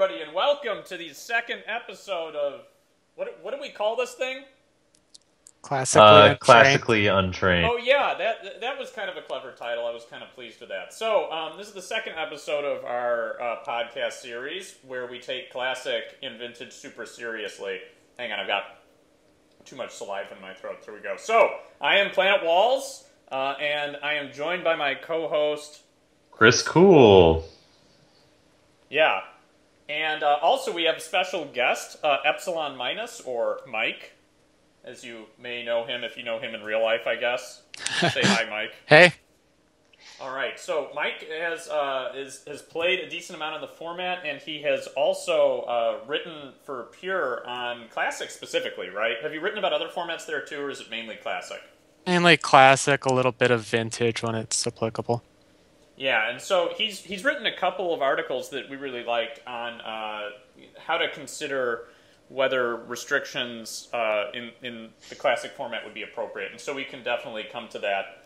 everybody, and welcome to the second episode of what do we call this thing? Classically Untrained. Oh yeah, that was kind of a clever title. I was kind of pleased with that. So this is the second episode of our podcast series where we take classic and vintage super seriously. Hang on, I've got too much saliva in my throat. There we go. So I am PlanetWalls, and I am joined by my co-host ChrisKool. Yeah. And also we have a special guest, EpsilonMinus, or Mike, as you may know him if you know him in real life, I guess. Say hi, Mike. Hey. All right, so Mike has played a decent amount of the format, and he has also written for Pure on Classic specifically, right? Have you written about other formats there too, or is it mainly Classic? Mainly Classic, a little bit of Vintage when it's applicable. Yeah, and so he's written a couple of articles that we really liked on how to consider whether restrictions in the classic format would be appropriate. And so we can definitely come to that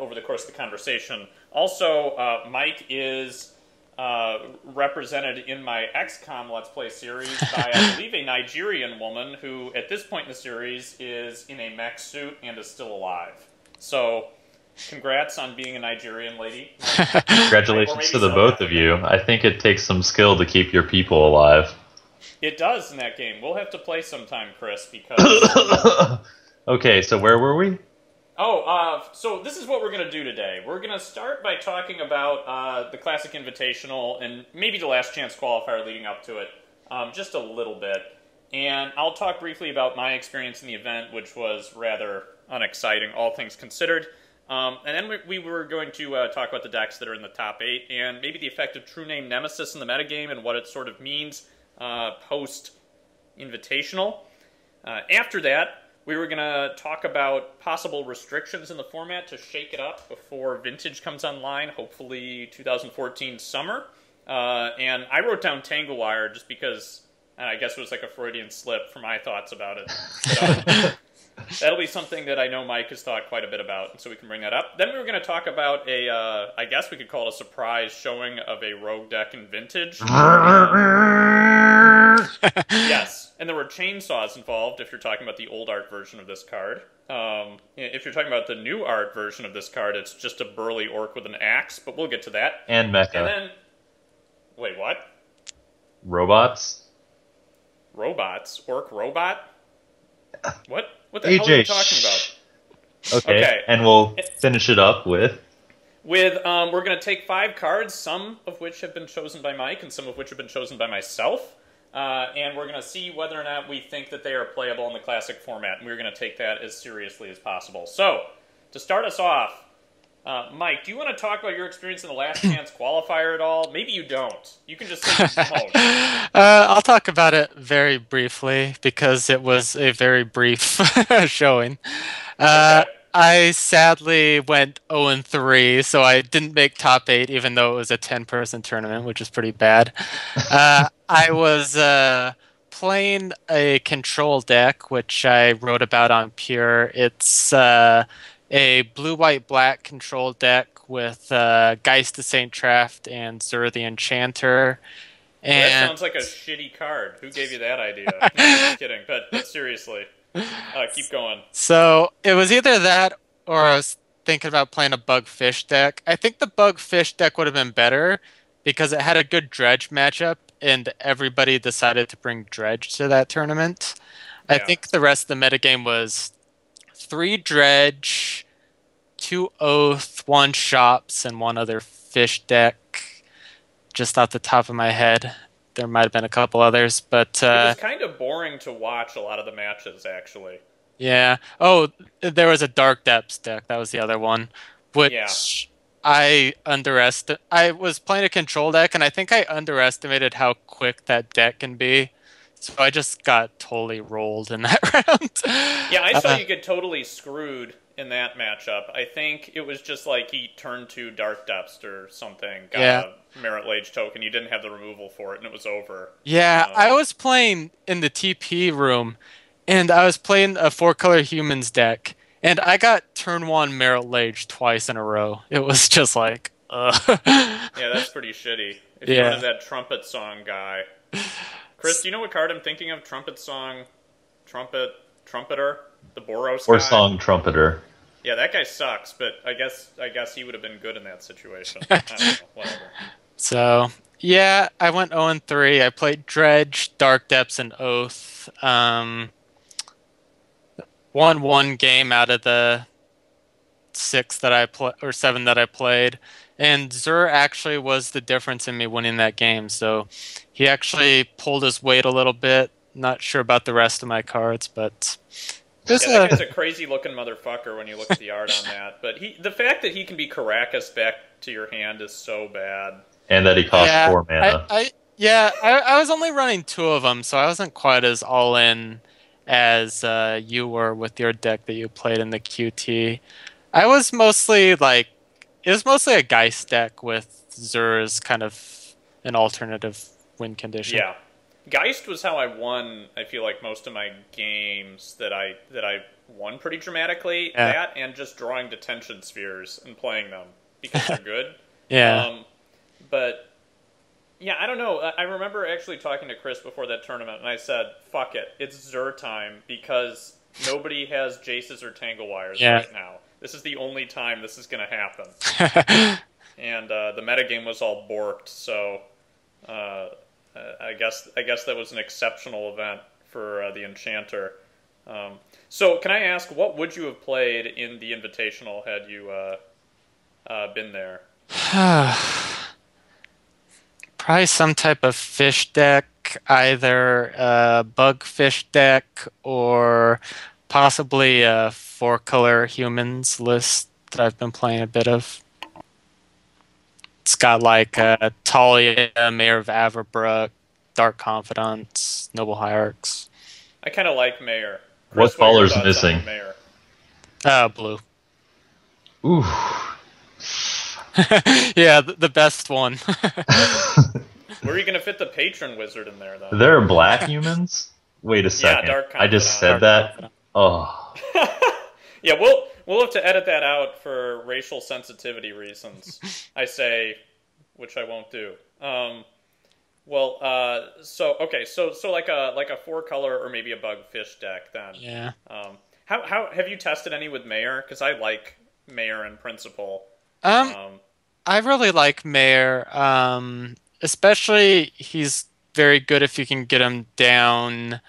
over the course of the conversation. Also, Mike is represented in my XCOM Let's Play series by, I believe, a Nigerian woman who, at this point in the series, is in a mech suit and is still alive. So congrats on being a Nigerian lady. Congratulations to the both of you. I think it takes some skill to keep your people alive. It does in that game. We'll have to play sometime, Chris, because... Okay, so where were we? So this is what we're going to do today. We're going to start by talking about the Classic Invitational and maybe the Last Chance Qualifier leading up to it, just a little bit. And I'll talk briefly about my experience in the event, which was rather unexciting, all things considered. And then we were going to talk about the decks that are in the top 8, and maybe the effect of True Name Nemesis in the metagame and what it sort of means post-Invitational. After that, we were going to talk about possible restrictions in the format to shake it up before Vintage comes online, hopefully 2014 summer. And I wrote down Tanglewire just because I guess it was like a Freudian slip for my thoughts about it. But, that'll be something that I know Mike has thought quite a bit about, and so we can bring that up. Then we were going to talk about I guess we could call it a surprise showing of a rogue deck in Vintage. Yes, and there were chainsaws involved if you're talking about the old art version of this card. If you're talking about the new art version of this card, it's just a burly orc with an axe, but we'll get to that. And mecha. And then... Wait, what? Robots? Robots? Orc robot? What? What the hell are you talking about? Okay, and we'll finish it up with... we're going to take 5 cards, some of which have been chosen by Mike and some of which have been chosen by myself. And we're going to see whether or not we think that they are playable in the classic format. And we're going to take that as seriously as possible. So, to start us off, Mike, do you want to talk about your experience in the Last Chance Qualifier at all? Maybe you don't. You can just say you don't. I'll talk about it very briefly because it was a very brief showing. Okay. I sadly went 0-3, so I didn't make top 8, even though it was a 10-person tournament, which is pretty bad. I was playing a control deck, which I wrote about on Pure. It's a blue-white-black control deck with Geist of St. Traft and Zur the Enchanter. And that sounds like a shitty card. Who gave you that idea? No, I'm just kidding, but seriously. Keep going. So it was either that or I was thinking about playing a Bugfish deck. I think the Bugfish deck would have been better because it had a good Dredge matchup and everybody decided to bring Dredge to that tournament. Yeah. I think the rest of the metagame was 3 Dredge, 2 Oath, 1 Shops, and 1 other fish deck. Just off the top of my head. There might have been a couple others, but... it was kind of boring to watch a lot of the matches, actually. Yeah. Oh, there was a Dark Depths deck. That was the other one. Which I was playing a control deck, and I think I underestimated how quick that deck can be. So I just got totally rolled in that round. Yeah, I saw you get totally screwed in that matchup. I think it was just like he turned to Dark Depths or something, got a Merit Lage token, you didn't have the removal for it, and it was over. Yeah, I was playing in the TP room, and I was playing a 4-color humans deck, and I got turn 1 Merit Lage twice in a row. It was just like, Yeah, that's pretty shitty. If you wanted that trumpet song guy. Chris, do you know what card I'm thinking of? Trumpet song, trumpeter, the Boros Or guy. song trumpeter. Yeah, that guy sucks, but I guess he would have been good in that situation. I don't know, whatever. So, yeah, I went 0-3. I played Dredge, Dark Depths, and Oath. Won one game out of the 6 that I or 7 that I played, and Zur actually was the difference in me winning that game. So he actually pulled his weight a little bit. Not sure about the rest of my cards, but that guy's a crazy looking motherfucker when you look at the art on that. But the fact that he can be Caracas back to your hand is so bad. And that he costs 4 mana. I was only running 2 of them, so I wasn't quite as all in as you were with your deck that you played in the QT. I was mostly it was mostly a Geist deck with Zur as kind of an alternative win condition. Yeah. Geist was how I won, I feel like, most of my games that I won pretty dramatically. Yeah. That and just drawing detention spheres and playing them because they're good. Yeah. But, yeah, I don't know. I remember actually talking to Chris before that tournament, and I said, fuck it, it's Zur time, because nobody has Jaces or Tangle Wires right now. This is the only time this is going to happen. And the metagame was all borked, so I guess that was an exceptional event for the Enchanter. So can I ask, what would you have played in the Invitational had you been there? Probably some type of fish deck, either a bug fish deck or possibly a 4-color humans list that I've been playing a bit of. It's got Talia, Mayor of Averbrook, Dark Confidant, Noble Hierarchs. I kind of like Mayor. Chris, what color's missing? Mayor? Blue. Ooh. Yeah, the best one. Where are you going to fit the Patron Wizard in there, though? There are black humans? Wait a second. Yeah, Dark Confidant. I just said that? Oh. Yeah, we'll have to edit that out for racial sensitivity reasons. I say, which I won't do. So like a 4-color or maybe a bug fish deck then. Yeah. How have you tested any with Mayor? Because I like Mayor in principle. I really like Mayor. Especially he's very good if you can get him down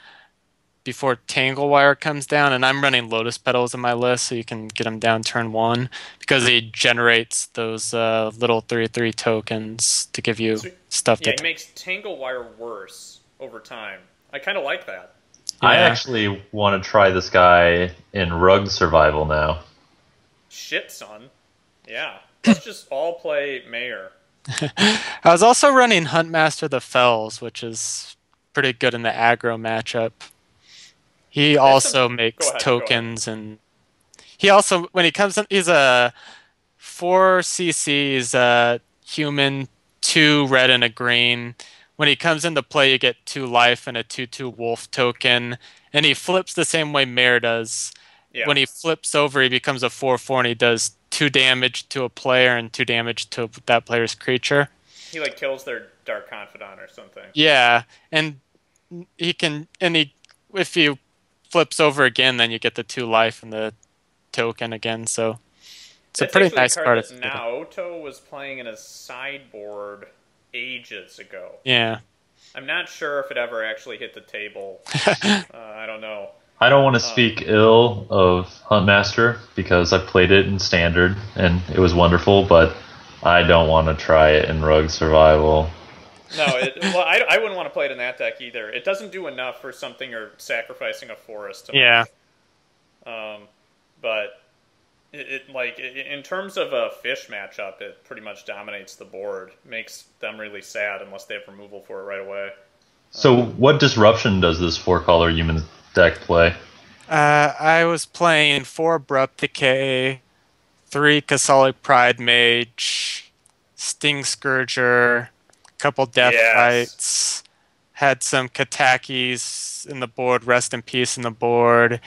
before Tanglewire comes down, and I'm running Lotus Petals in my list, so you can get him down turn 1 because he generates those little 3/3 tokens to give you stuff. Yeah, it makes Tanglewire worse over time. I kind of like that. Yeah. I actually want to try this guy in Rug Survival now. Shit, son. Yeah, let's just all play Mayor. I was also running Huntmaster the Fells, which is pretty good in the aggro matchup. He also makes tokens, and he also, when he comes in, he's a 4 CC's human, 2 red and a green. When he comes into play, you get 2 life and a 2/2 wolf token, and he flips the same way Mare does. Yeah. When he flips over, he becomes a 4/4, and he does 2 damage to a player and 2 damage to that player's creature. He kills their Dark Confidant or something. Yeah, and he can, if he flips over again, then you get the 2 life and the token again. So it's a pretty nice card. Naoto was playing in a sideboard ages ago. Yeah, I'm not sure if it ever actually hit the table. I don't know. I don't want to speak ill of Huntmaster because I played it in Standard and it was wonderful, but I don't want to try it in Rogue Survival. No, I wouldn't want to play it in that deck either. It doesn't do enough for something or sacrificing a forest. Yeah. But in terms of a fish matchup, it pretty much dominates the board. Makes them really sad unless they have removal for it right away. So what disruption does this 4-color human deck play? I was playing 4 Abrupt Decay, 3 Kasali Pride Mage, Sting Scourger, couple Death Fights, had some Katakis in the board, Rest in Peace in the board,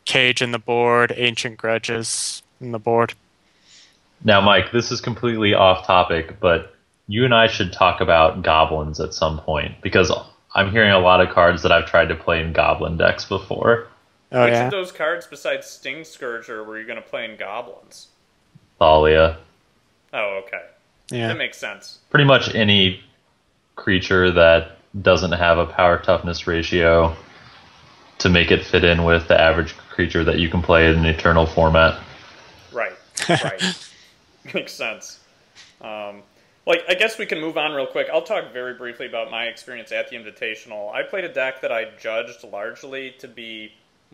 Cage in the board, Ancient Grudges in the board. Now, Mike, this is completely off topic, but you and I should talk about goblins at some point, because I'm hearing a lot of cards that I've tried to play in goblin decks before. Oh, Which yeah? of those cards besides Sting Scourger were you going to play in goblins? Thalia. Oh, okay. Yeah. That makes sense. Pretty much any creature that doesn't have a power toughness ratio to make it fit in with the average creature that you can play in an Eternal format. Right. Makes sense. I guess we can move on real quick. I'll talk very briefly about my experience at the Invitational. I played a deck that I judged largely to be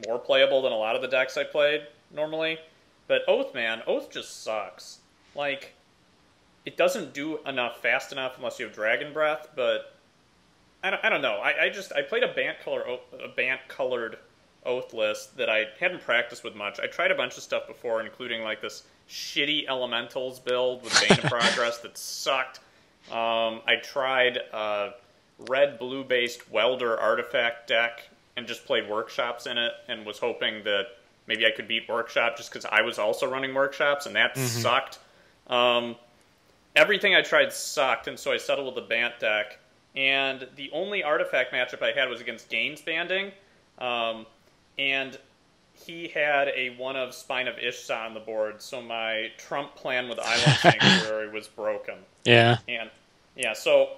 more playable than a lot of the decks I played normally. But Oath, man, Oath just sucks. Like, it doesn't do enough fast enough unless you have Dragon Breath, but I don't know. I played a Bant-colored Oath list that I hadn't practiced with much. I tried a bunch of stuff before, including like this shitty Elementals build with Bane of Progress that sucked. I tried a red-blue based Welder artifact deck and just played Workshops in it and was hoping that maybe I could beat Workshop just because I was also running Workshops, and that sucked. Everything I tried sucked, and so I settled with the Bant deck. And the only artifact matchup I had was against Gaines Banding, and he had a one of Spine of Ishsa on the board, so my Trump plan with Island Sanctuary was broken. Yeah. And yeah, so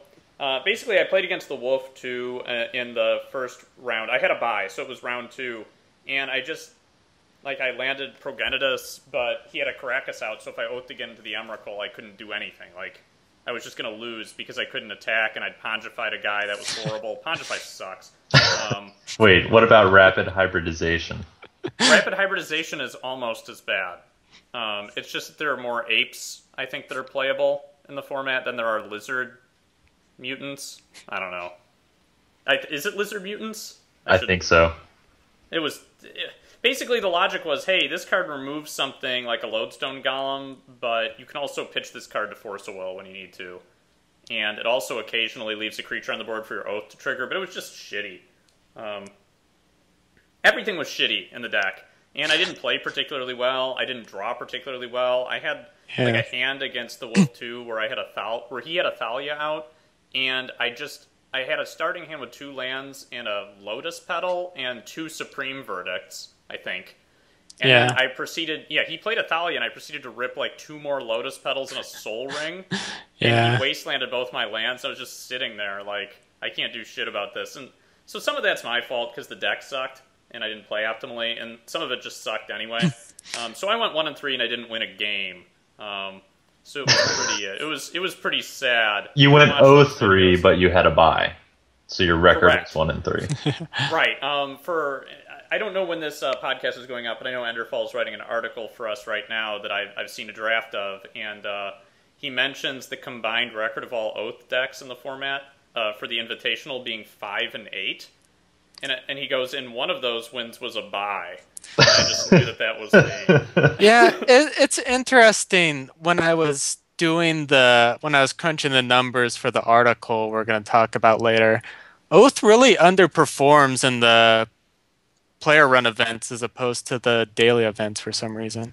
basically I played against the Wolf too in the first round. I had a bye, so it was round 2, and I landed Progenitus, but he had a Caracas out, so if I oathed again into the Emrakul, I couldn't do anything. Like, I was just going to lose because I couldn't attack, and I'd Pongified a guy. That was horrible. Pongify sucks. Wait, what about Rapid Hybridization? Rapid Hybridization is almost as bad. It's just that there are more apes, I think, that are playable in the format than there are lizard mutants. I don't know. Is it lizard mutants? I think so. It was... Basically, the logic was, hey, this card removes something like a Lodestone Golem, but you can also pitch this card to Force of Will when you need to. And it also occasionally leaves a creature on the board for your Oath to trigger, but it was just shitty. Everything was shitty in the deck. And I didn't play particularly well. I didn't draw particularly well. I had like a hand against the Wolf 2 where where he had a Thalia out, and I had a starting hand with 2 lands and a Lotus Petal and 2 Supreme Verdicts, I think. And then I proceeded... Yeah, he played a Thalia, and I proceeded to rip like 2 more Lotus Petals and a Soul Ring. And he wastelanded both my lands. I was just sitting there like, I can't do shit about this. And so some of that's my fault because the deck sucked, and I didn't play optimally, and some of it just sucked anyway. So I went 1-3, and I didn't win a game. So it was pretty... it was pretty sad. You went 0-3, but you had a bye. So your record is 1-3. Right. I don't know when this podcast is going up, but I know Enderfall's writing an article for us right now that I've seen a draft of, and he mentions the combined record of all Oath decks in the format for the Invitational being 5 and 8, and he goes, in one of those wins was a bye. I just knew that was me. Yeah, it's interesting. When I was crunching the numbers for the article we're going to talk about later, Oath really underperforms in the player run events as opposed to the daily events for some reason.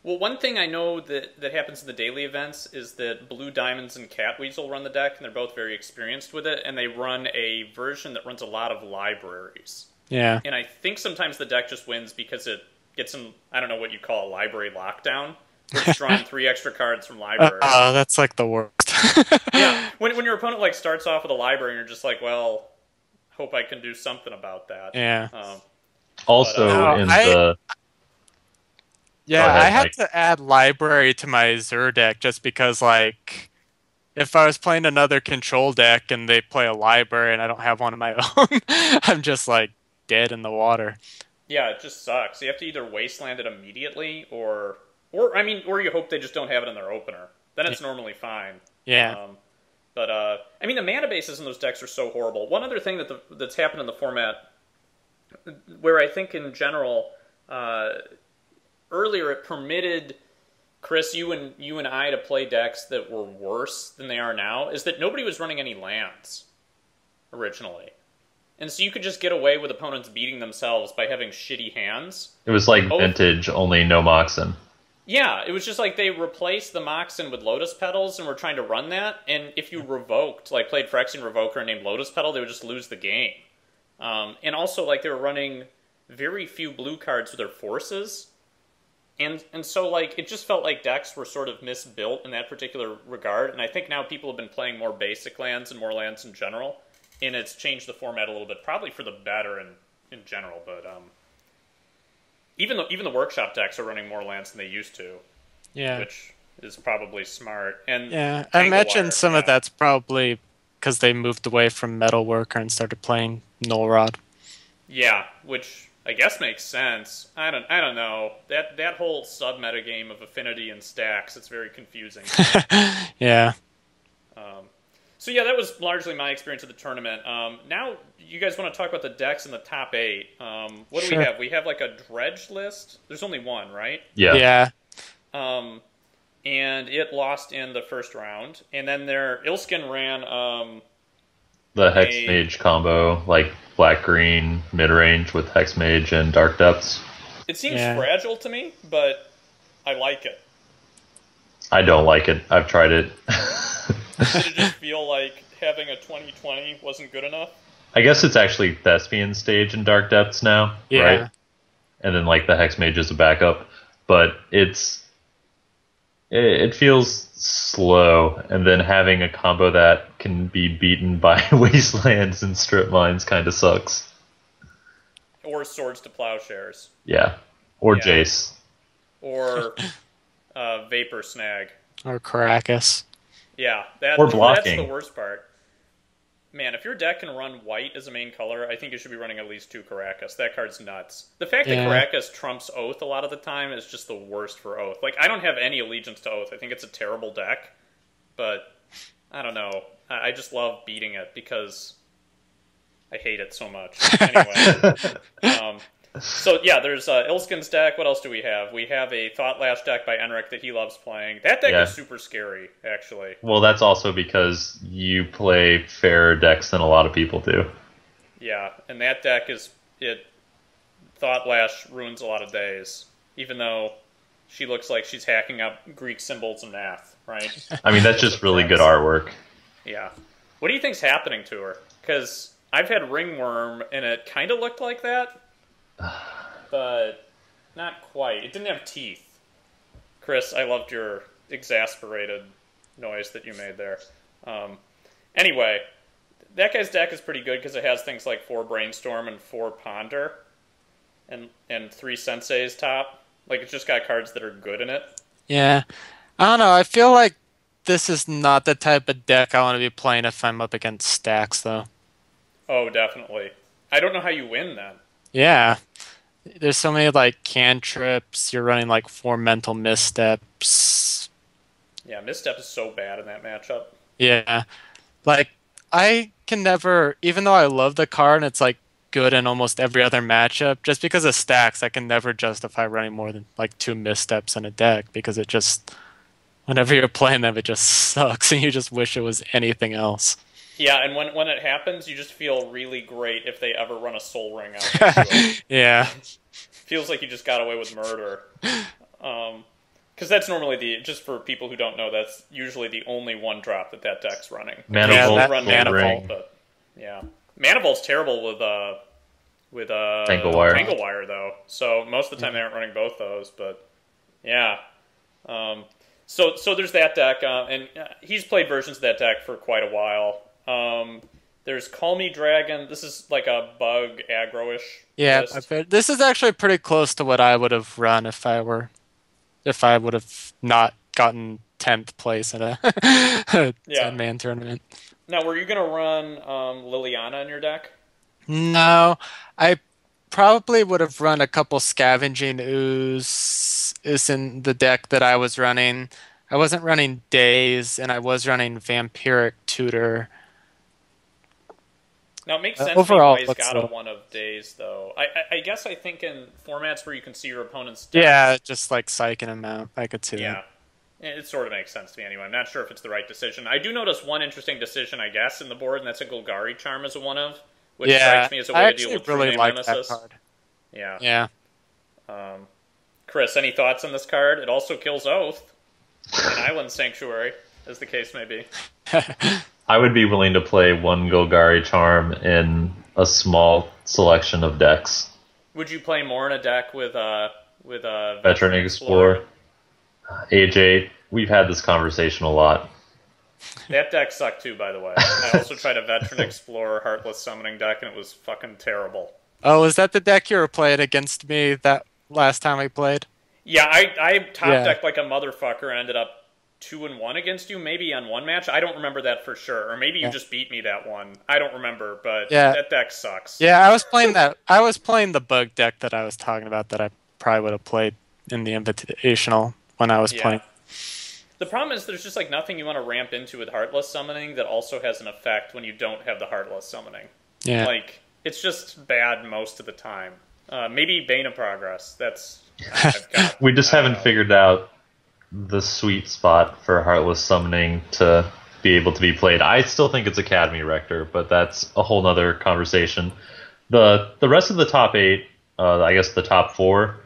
Well, one thing I know that happens in the daily events is that Blue Diamonds and Catweasel run the deck, and they're both very experienced with it, and they run a version that runs a lot of libraries. Yeah. And I think sometimes the deck just wins because it gets in, I don't know what you call a library lockdown, where it's drawing 3 extra cards from library. Oh, that's like the worst. Yeah, when your opponent like starts off with a library, and you're just like, well, hope I can do something about that. Yeah. I had to add library to my Zur deck just because, like, if I was playing another control deck and they play a library and I don't have one of my own, I'm just, like, dead in the water. Yeah, it just sucks. You have to either wasteland it immediately or you hope they just don't have it in their opener. Then it's normally fine. Yeah. The mana bases in those decks are so horrible. One other thing that's happened in the format, where I think in general, earlier it permitted Chris, you and I to play decks that were worse than they are now, is that nobody was running any lands originally. And so you could just get away with opponents beating themselves by having shitty hands. It was like Vintage, only no Moxen. Yeah, it was just like they replaced the Moxen with Lotus Petals and were trying to run that, and if you revoked, like played Phyrexian Revoker and named Lotus Petal, they would just lose the game. And also, like, they were running very few blue cards with their forces, and so, like, it just felt like decks were sort of misbuilt in that particular regard, and I think now people have been playing more basic lands and more lands in general, and it's changed the format a little bit, probably for the better in general, but even the workshop decks are running more lands than they used to, which is probably smart. And I imagine some of that's probably because they moved away from Metalworker and started playing Null Rod. Yeah, which I guess makes sense. I don't know. That whole sub-meta game of affinity and stacks, it's very confusing. Yeah. So yeah, that was largely my experience of the tournament. Now you guys want to talk about the decks in the top 8. What do we have? We have like a dredge list. There's only one, right? Yeah. And it lost in the first round. And then Ilskin ran the Hex Mage combo, like black-green mid-range with Hex Mage and Dark Depths. It seems fragile to me, but I like it. I don't like it. I've tried it. Did it just feel like having a 2020 wasn't good enough? I guess it's actually Thespian stage in Dark Depths now, right? And then like the Hex Mage is a backup, but it feels slow, and then having a combo that can be beaten by Wastelands and Strip Mines kind of sucks. Or Swords to Plowshares. Yeah. Or Jace. Or Vapor Snag. Or Caracas. Yeah, or blocking. That's the worst part. Man, if your deck can run white as a main color, I think you should be running at least 2 Caracas. That card's nuts. The fact that Caracas trumps Oath a lot of the time is just the worst for Oath. Like, I don't have any allegiance to Oath. I think it's a terrible deck. But, I don't know. I just love beating it because I hate it so much. Anyway. So, yeah, there's Ilskin's deck. What else do we have? We have a Thought Lash deck by Enric that he loves playing. That deck is super scary, actually. Well, that's also because you play fairer decks than a lot of people do. Yeah, and that deck Thought Lash ruins a lot of days, even though she looks like she's hacking up Greek symbols and math, right? I mean, that's just really good artwork. Yeah. What do you think's happening to her? Because I've had Ringworm, and it kind of looked like that. But not quite. It didn't have teeth. Chris, I loved your exasperated noise that you made there. Anyway, that guy's deck is pretty good because it has things like 4 Brainstorm and 4 Ponder and 3 Sensei's top. Like, it's just got cards that are good in it. Yeah. I don't know. I feel like this is not the type of deck I want to be playing if I'm up against stacks, though. Oh, definitely. I don't know how you win then. Yeah. There's so many, like, cantrips. You're running, like, 4 mental missteps. Yeah, misstep is so bad in that matchup. Yeah. Like, I can never, even though I love the card and it's, like, good in almost every other matchup, just because of stacks, I can never justify running more than, like, 2 missteps in a deck because it just, whenever you're playing them, it just sucks and you just wish it was anything else. Yeah, and when it happens, you just feel really great if they ever run a Soul Ring out. Yeah. Feels like you just got away with murder. Because that's normally just for people who don't know, that's usually the only 1-drop that deck's running. Manifold. But yeah. Manifold's terrible with Tanglewire, though. So most of the time they aren't running both those, but yeah. So there's that deck, and he's played versions of that deck for quite a while. There's Call Me Dragon. This is like a bug aggro-ish list. This is actually pretty close to what I would have run if I would have not gotten 10th place in a 10-man tournament. Now, were you going to run Liliana in your deck? No, I probably would have run a couple Scavenging Ooze in the deck that I was running. I wasn't running Daze, and I was running Vampiric Tutor. Now, it makes sense overall, he's got a 1 of Daze, though. I guess I think in formats where you can see your opponent's decks... Yeah, just like psyching him out. I could see that. Yeah, it sort of makes sense to me anyway. I'm not sure if it's the right decision. I do notice one interesting decision, I guess, in the board, and that's a Golgari Charm as a 1 of, which strikes me as a way to deal with 3-name Nemesis. That card. Yeah. Chris, any thoughts on this card? It also kills Oath, an Island Sanctuary, as the case may be. I would be willing to play one Golgari Charm in a small selection of decks. Would you play more in a deck with Veteran Explorer? AJ, we've had this conversation a lot. That deck sucked too, by the way. I also tried a Veteran Explorer Heartless Summoning deck, and it was fucking terrible. Oh, is that the deck you were playing against me that last time we played? Yeah, I top-decked like a motherfucker and ended up 2-1 against you, maybe on one match. I don't remember that for sure. Or maybe you just beat me that one. I don't remember, but that deck sucks. Yeah, I was playing that. I was playing the bug deck that I was talking about that I probably would have played in the Invitational when I was playing. The problem is there's just like nothing you want to ramp into with Heartless Summoning that also has an effect when you don't have the Heartless Summoning. Yeah. Like, it's just bad most of the time. Maybe Bane of Progress. That's... I've got, we just haven't figured out the sweet spot for Heartless Summoning to be able to be played. I still think it's Academy Rector, but that's a whole nother conversation. The rest of the top 8, I guess the top 4,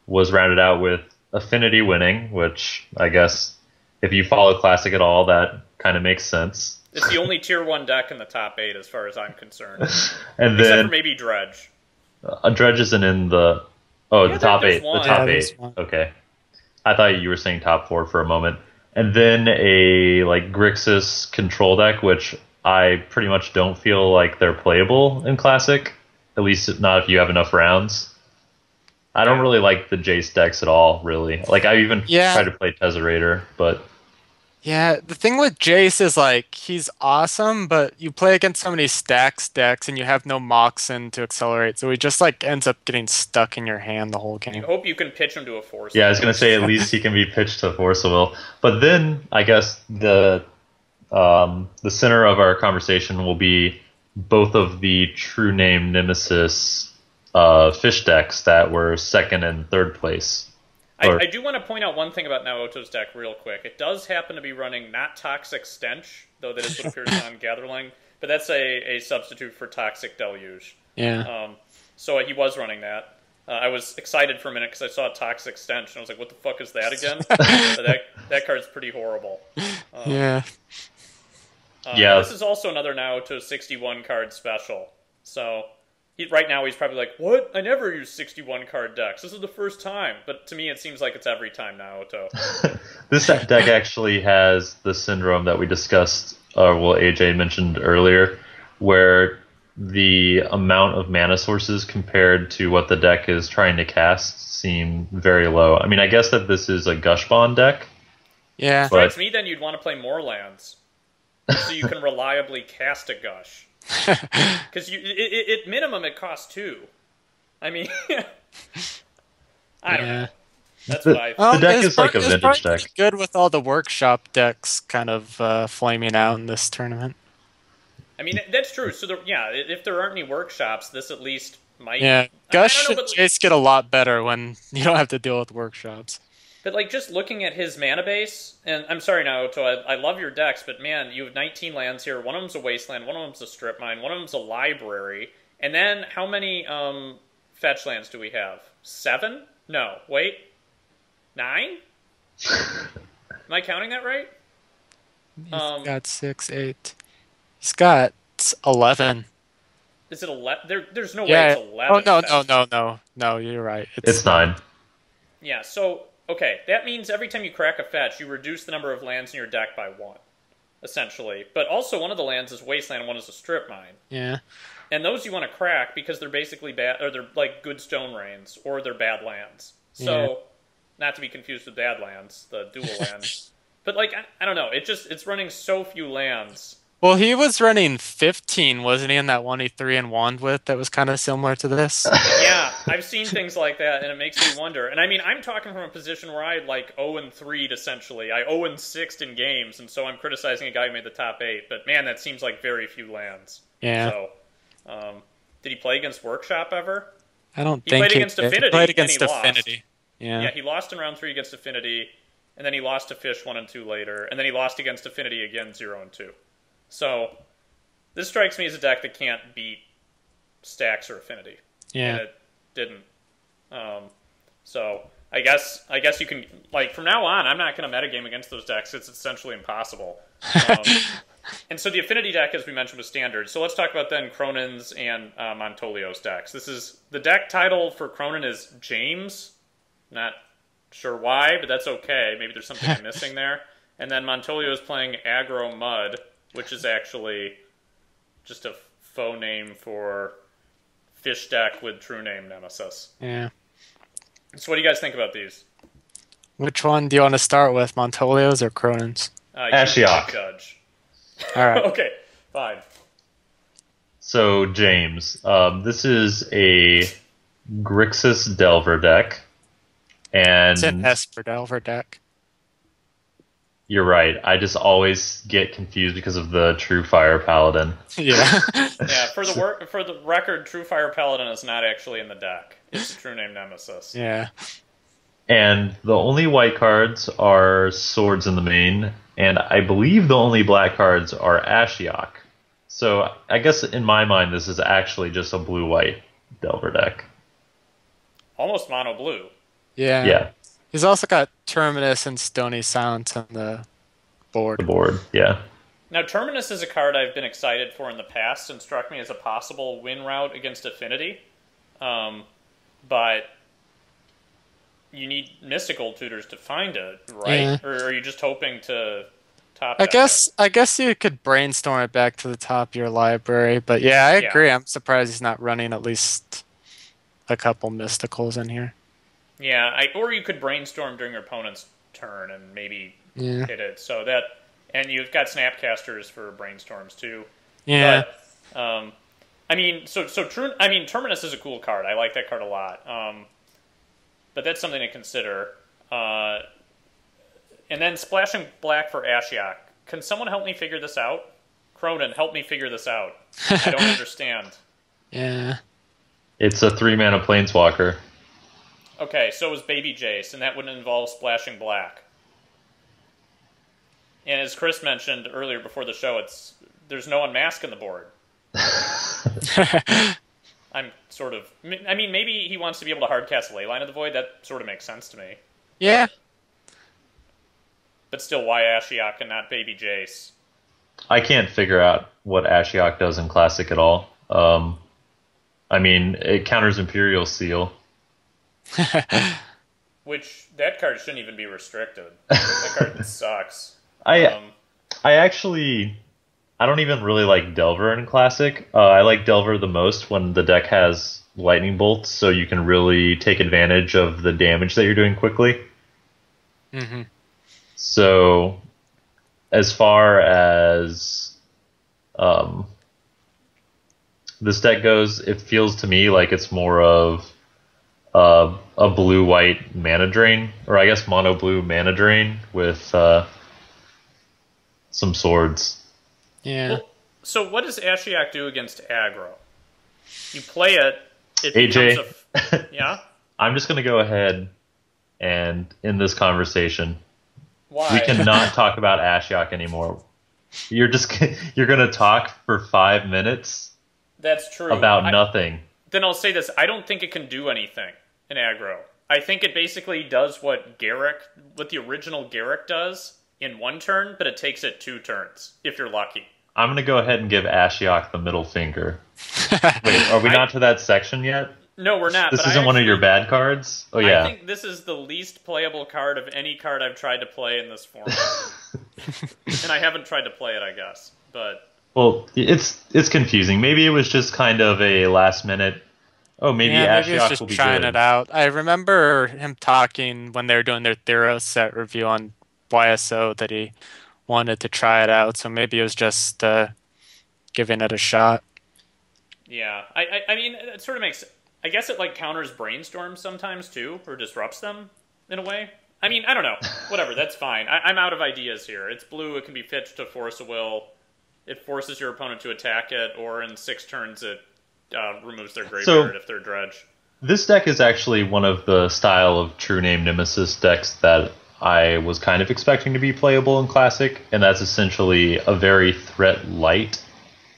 was rounded out with Affinity winning, which I guess if you follow Classic at all, that kind of makes sense. It's the only Tier 1 deck in the top 8 as far as I'm concerned. And Except then for maybe Dredge. Dredge isn't in the... Oh, the top 8. One. The top Yeah, 8. Okay. I thought you were saying top 4 for a moment. And then a like Grixis control deck, which I pretty much don't feel like they're playable in Classic. At least not if you have enough rounds. I don't really like the Jace decks at all, really. Like, I even tried to play Tezzerator, but... Yeah, the thing with Jace is, like, he's awesome, but you play against so many stacks decks, and you have no Moxen to accelerate, so he just, like, ends up getting stuck in your hand the whole game. I hope you can pitch him to a Force. Yeah, I was going to say, at least he can be pitched to Force of Will. But then, I guess, the center of our conversation will be both of the True Name Nemesis fish decks that were second and third place. I do want to point out one thing about Naoto's deck real quick. It does happen to be running not Toxic Stench, though that is what appears on Gatherling, but that's a substitute for Toxic Deluge. Yeah. So he was running that. I was excited for a minute because I saw Toxic Stench, and I was like, what the fuck is that again? that card's pretty horrible. Yeah. This is also another Naoto 61 card special. So... right now, he's probably like, what? I never use 61 card decks. This is the first time. But to me, it seems like it's every time Naoto. This deck actually has the syndrome that we discussed, AJ mentioned earlier, where the amount of mana sources compared to what the deck is trying to cast seem very low. I mean, I guess that this is a Gush Bond deck. Yeah. But to me, then you'd want to play more lands. So you can reliably cast a Gush. Because at minimum it costs 2. I mean, I don't know. That's what I think. The deck is like a vintage deck. Good with all the workshop decks kind of flaming out in this tournament. I mean, that's true. So if there aren't any workshops, this at least might. Yeah, Gush and Jace get a lot better when you don't have to deal with workshops. But like just looking at his mana base, and I'm sorry Naoto, I love your decks, but man, you have 19 lands here. One of them's a wasteland, one of them's a strip mine, one of them's a library, and then how many fetch lands do we have? 7? No, wait, 9? Am I counting that right? He's got 6, 8. He's got 11. Is it 11? There's no way it's 11. Oh no, you're right. It's 9. Yeah, so. Okay, that means every time you crack a fetch, you reduce the number of lands in your deck by 1, essentially. But also, one of the lands is wasteland, and one is a strip mine. Yeah. And those you want to crack because they're basically bad, or they're like good stone rains, or they're bad lands. So, not to be confused with bad lands, the dual lands. But like, I don't know, it's running so few lands. Well, he was running 15, wasn't he, in that one he 3-1 with that was kind of similar to this? Yeah, I've seen things like that, and it makes me wonder. And I mean, I'm talking from a position where I like 0-3'd, essentially. I 0-6'd in games, and so I'm criticizing a guy who made the top 8. But man, that seems like very few lands. Yeah. So, did he play against Workshop ever? I don't he think played against Affinity. He played against and he Affinity. Lost. Yeah, he lost in round 3 against Affinity, and then he lost to Fish 1 and 2 later, and then he lost against Affinity again 0 and 2. So, this strikes me as a deck that can't beat Stacks or Affinity. Yeah. And it didn't. So, I guess you can, like, from now on, I'm not going to metagame against those decks. It's essentially impossible. And so the affinity deck, as we mentioned, was standard. So let's talk about then Cronin's and Montolio's decks. The deck title for Cronin is James. Not sure why, but that's okay. Maybe there's something I'm missing there. And then Montolio is playing Aggro Mud, which is actually just a faux name for fish deck with true name Nemesis. Yeah. So what do you guys think about these? Which one do you want to start with, Montolio's or Cronin's? Ashiok. Judge. All right. Okay, fine. So, James, this is a Grixis Delver deck. And It's an Esper Delver deck. You're right. I just always get confused because of the True Fire Paladin. Yeah. Yeah, for the record, True Fire Paladin is not actually in the deck. It's the true name Nemesis. Yeah. And the only white cards are Swords in the main, and I believe the only black cards are Ashiok. So I guess in my mind this is actually just a blue-white Delver deck. Almost mono blue. Yeah. Yeah. He's also got Terminus and Stony Silence on the board. The board, yeah. Now, Terminus is a card I've been excited for in the past and struck me as a possible win route against Affinity. But you need mystical tutors to find it, right? Yeah. Or are you just hoping to top I that? guess you could brainstorm it back to the top of your library, but yeah, I agree. I'm surprised he's not running at least a couple mysticals in here. Yeah, or you could brainstorm during your opponent's turn and maybe hit it. So that, and you've got Snapcasters for brainstorms too. Yeah. But, Terminus is a cool card. I like that card a lot. But that's something to consider. And then splashing black for Ashiok. Can someone help me figure this out? Cronin, help me figure this out. I don't understand. Yeah. It's a 3-mana Planeswalker. Okay, so is Baby Jace, and that would involve splashing black. And as Chris mentioned earlier before the show, there's no unmask in the board. I'm sort of... I mean, maybe he wants to be able to hardcast Leyline of the Void. That sort of makes sense to me. Yeah. But still, why Ashiok and not Baby Jace? I can't figure out what Ashiok does in Classic at all. I mean, it counters Imperial Seal. Which, that card shouldn't even be restricted. That card sucks. I don't even really like Delver in Classic. I like Delver the most when the deck has Lightning Bolts, so you can really take advantage of the damage that you're doing quickly. Mm-hmm. So, as far as this deck goes, it feels to me like it's more of a blue-white mana drain, or I guess mono-blue mana drain with some swords. Yeah. Well, so what does Ashiok do against aggro? You play it, AJ, becomes yeah? I'm just going to go ahead and end this conversation. Why? We cannot talk about Ashiok anymore. You're going to talk for 5 minutes. That's true. About nothing. Then I'll say this. I don't think it can do anything in aggro. I think it basically does what the original Garrick does in 1 turn, but it takes it 2 turns, if you're lucky. I'm going to go ahead and give Ashiok the middle finger. Wait, are we not to that section yet? No, we're not. This isn't one of your bad cards? Oh, yeah. I think this is the least playable card of any card I've tried to play in this format. And I haven't tried to play it, I guess. But well, it's confusing. Maybe it was just kind of a last minute. Oh, maybe Ashiok just will be trying good. it out. I remember him talking when they were doing their Theros set review on YSO that he wanted to try it out. So maybe it was just giving it a shot. Yeah, I mean, it sort of makes. I guess it like counters brainstorms sometimes too, or disrupts them in a way. I mean, I don't know. Whatever, that's fine. I'm out of ideas here. It's blue. It can be fetched to force a will. It forces your opponent to attack it, or in 6 turns it removes their graveyard if they're dredge. This deck is actually one of the style of True Name Nemesis decks that I was kind of expecting to be playable in Classic, and that's essentially a very threat light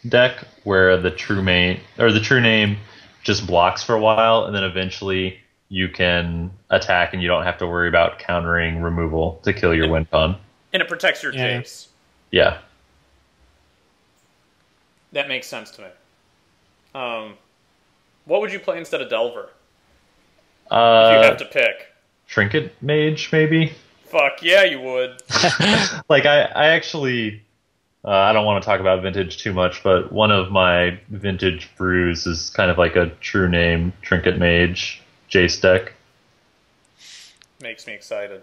deck where the True Name just blocks for a while, and then eventually you can attack and you don't have to worry about countering removal to kill your win con. And it protects your Jace. Yeah. That makes sense to me. What would you play instead of Delver? If you have to pick. Trinket Mage, maybe? Fuck yeah, you would. Like, I actually... I don't want to talk about Vintage too much, but one of my Vintage brews is kind of like a true name Trinket Mage Jace deck. Makes me excited.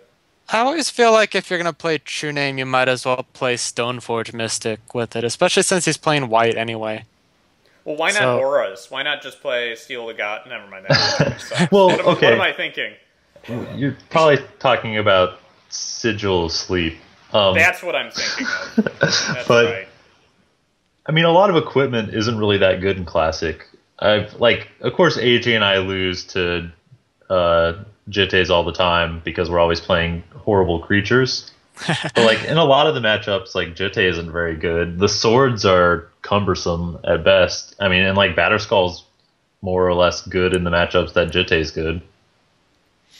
I always feel like if you're going to play True Name, you might as well play Stoneforge Mystic with it, especially since he's playing white anyway. Well, why not Auras? Why not just play Steel the God? Never mind. That well, okay. What am I thinking? You're probably talking about Sigil of Sleep. That's what I'm thinking of. That's but, right. I mean, a lot of equipment isn't really that good in Classic. Of course, AJ and I lose to Jittes all the time because we're always playing horrible creatures. But like in a lot of the matchups, like Jitte isn't very good. The swords are cumbersome at best. I mean, and like Batterskull's more or less good in the matchups that Jitte's good.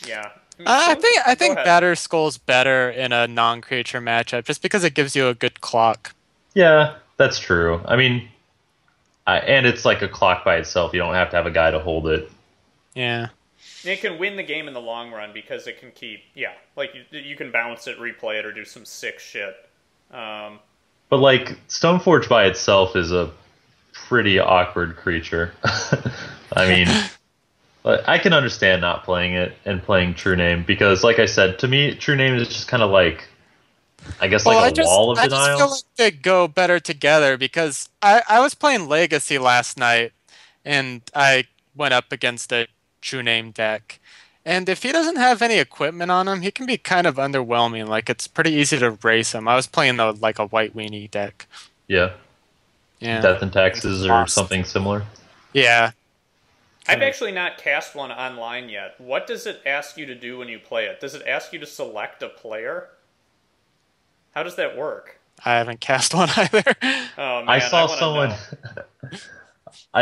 Yeah. I think Batterskull's better in a non-creature matchup just because it gives you a good clock. Yeah, that's true. I mean, and it's like a clock by itself. You don't have to have a guy to hold it. Yeah. It can win the game in the long run because it can keep, like you can bounce it, replay it, or do some sick shit. But like Stoneforge by itself is a pretty awkward creature. I mean, I can understand not playing it and playing True Name because, like I said, to me, True Name is just kind of like, I guess, wall of denial. I just feel like they go better together because I was playing Legacy last night and I went up against a True Name deck. And if he doesn't have any equipment on him, he can be kind of underwhelming. Like, it's pretty easy to race him. I was playing a white weenie deck. Yeah. Death and Taxes or something similar. Yeah. I've actually not cast one online yet. What does it ask you to do when you play it? Does it ask you to select a player? How does that work? I haven't cast one either. Oh, man, I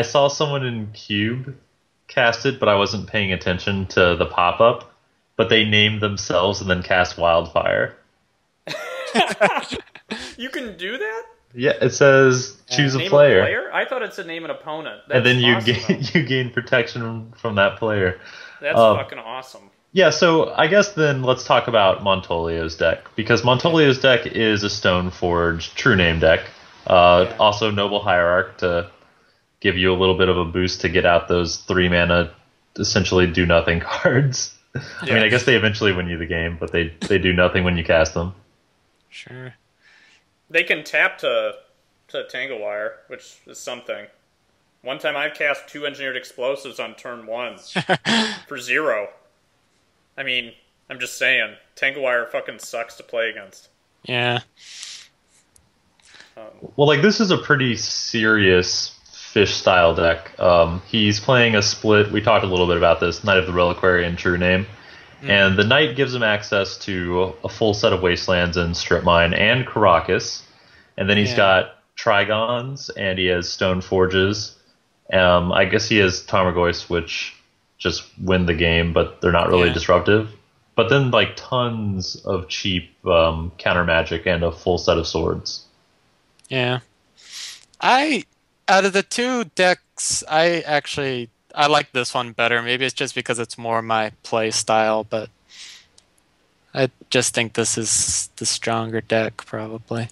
saw someone in Cube cast it, but I wasn't paying attention to the pop-up. But they named themselves and then cast Wildfire. You can do that? Yeah, it says choose a name player. A player. I thought it said name an opponent. That's and then you awesome, you gain protection from that player. That's fucking awesome. Yeah, so I guess then let's talk about Montolio's deck, because Montolio's deck is a Stoneforge True Name deck. Also Noble Hierarch to give you a little bit of a boost to get out those 3-mana, essentially do nothing cards. I mean, I guess they eventually win you the game, but they do nothing when you cast them. Sure. They can tap to Tangle Wire, which is something. One time I've cast 2 Engineered Explosives on turn 1 for 0. I mean, I'm just saying, Tangle Wire fucking sucks to play against. Yeah. Well, like, this is a pretty serious fish-style deck. He's playing a split, we talked a little bit about this, Knight of the Reliquary and True Name. And the Knight gives him access to a full set of Wastelands and Strip Mine and Karakas. And then he's got Trigons, and he has Stone Forges. I guess he has Tarmogoyfs, which just win the game, but they're not really disruptive. But then, like, tons of cheap counter magic and a full set of swords. Yeah. Out of the 2 decks, I like this one better. Maybe it's just because it's more my play style, but I just think this is the stronger deck, probably.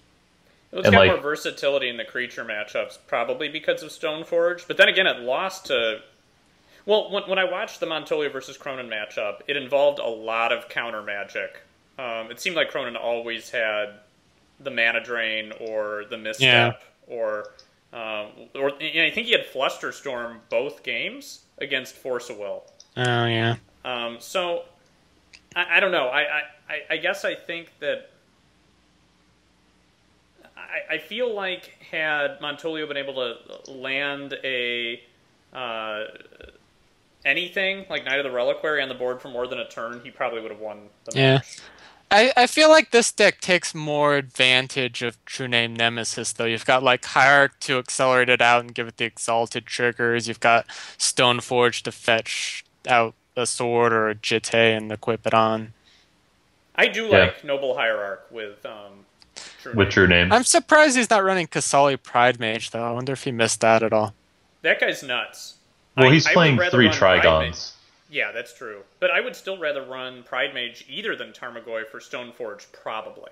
It's got more versatility in the creature matchups, probably because of Stoneforge. But then again, it lost to... Well, when I watched the Montolio versus Cronin matchup, it involved a lot of counter magic. It seemed like Cronin always had the Mana Drain or the Misstep or I think he had Flusterstorm both games against Force of Will. Oh, yeah. So, I don't know. I guess I think that... I feel like had Montolio been able to land a... anything, like Knight of the Reliquary on the board for more than a turn, he probably would have won the match. I feel like this deck takes more advantage of True Name Nemesis, though. You've got, like, Hierarch to accelerate it out and give it the Exalted triggers. You've got Stoneforge to fetch out a sword or a jitte and equip it on. I do Yeah. like Noble Hierarch with True With Name. True Name. I'm surprised he's not running Kasali Pride Mage, though. I wonder if he missed that at all. That guy's nuts. Well, he's I would playing rather 3 run Pride Mage. Trigons. Yeah, that's true. But I would still rather run Pride Mage either than Tarmogoyf or Stoneforge, probably.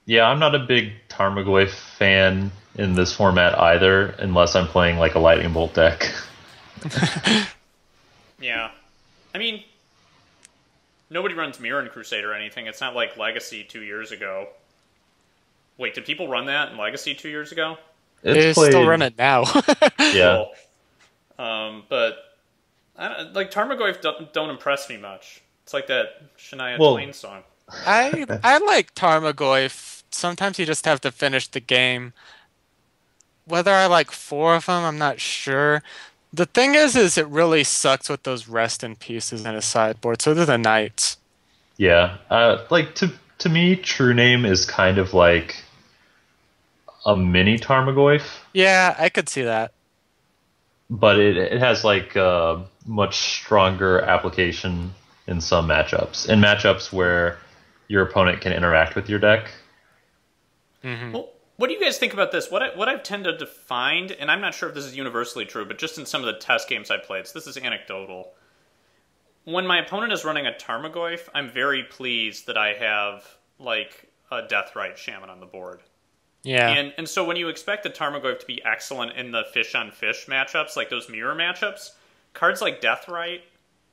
Yeah, I'm not a big Tarmogoyf fan in this format either, unless I'm playing like a Lightning Bolt deck. Yeah. I mean, nobody runs Mirren Crusade or anything. It's not like Legacy 2 years ago. Wait, did people run that in Legacy 2 years ago? They still run it now. Yeah. Cool. But like Tarmogoyf don't impress me much. It's like that Shania Twain song. I like Tarmogoyf. Sometimes you just have to finish the game. Whether I like 4 of them, I'm not sure. The thing is it really sucks with those rest in pieces in his sideboard. So do the knights. Yeah. Like to me, True Name is kind of like a mini Tarmogoyf. Yeah, I could see that. But it has like a much stronger application in some matchups. In matchups where your opponent can interact with your deck. Mm-hmm. Well, what do you guys think about this? What I've tended to find, and I'm not sure if this is universally true, but just in some of the test games I played, so this is anecdotal. When my opponent is running a Tarmogoyf, I'm very pleased that I have like a Deathrite Shaman on the board. Yeah. And so when you expect the Tarmogoyf to be excellent in the fish-on-fish matchups, like those mirror matchups, cards like Deathrite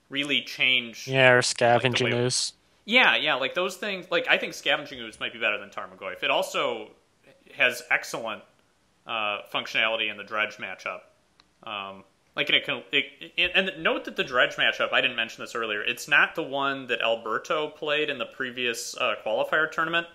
really change... Yeah, or Scavenging Ooze. Yeah, like those things... Like, I think Scavenging Ooze might be better than Tarmogoyf. It also has excellent functionality in the Dredge matchup. And note that the Dredge matchup, I didn't mention this earlier, it's not the one that Alberto played in the previous qualifier tournament,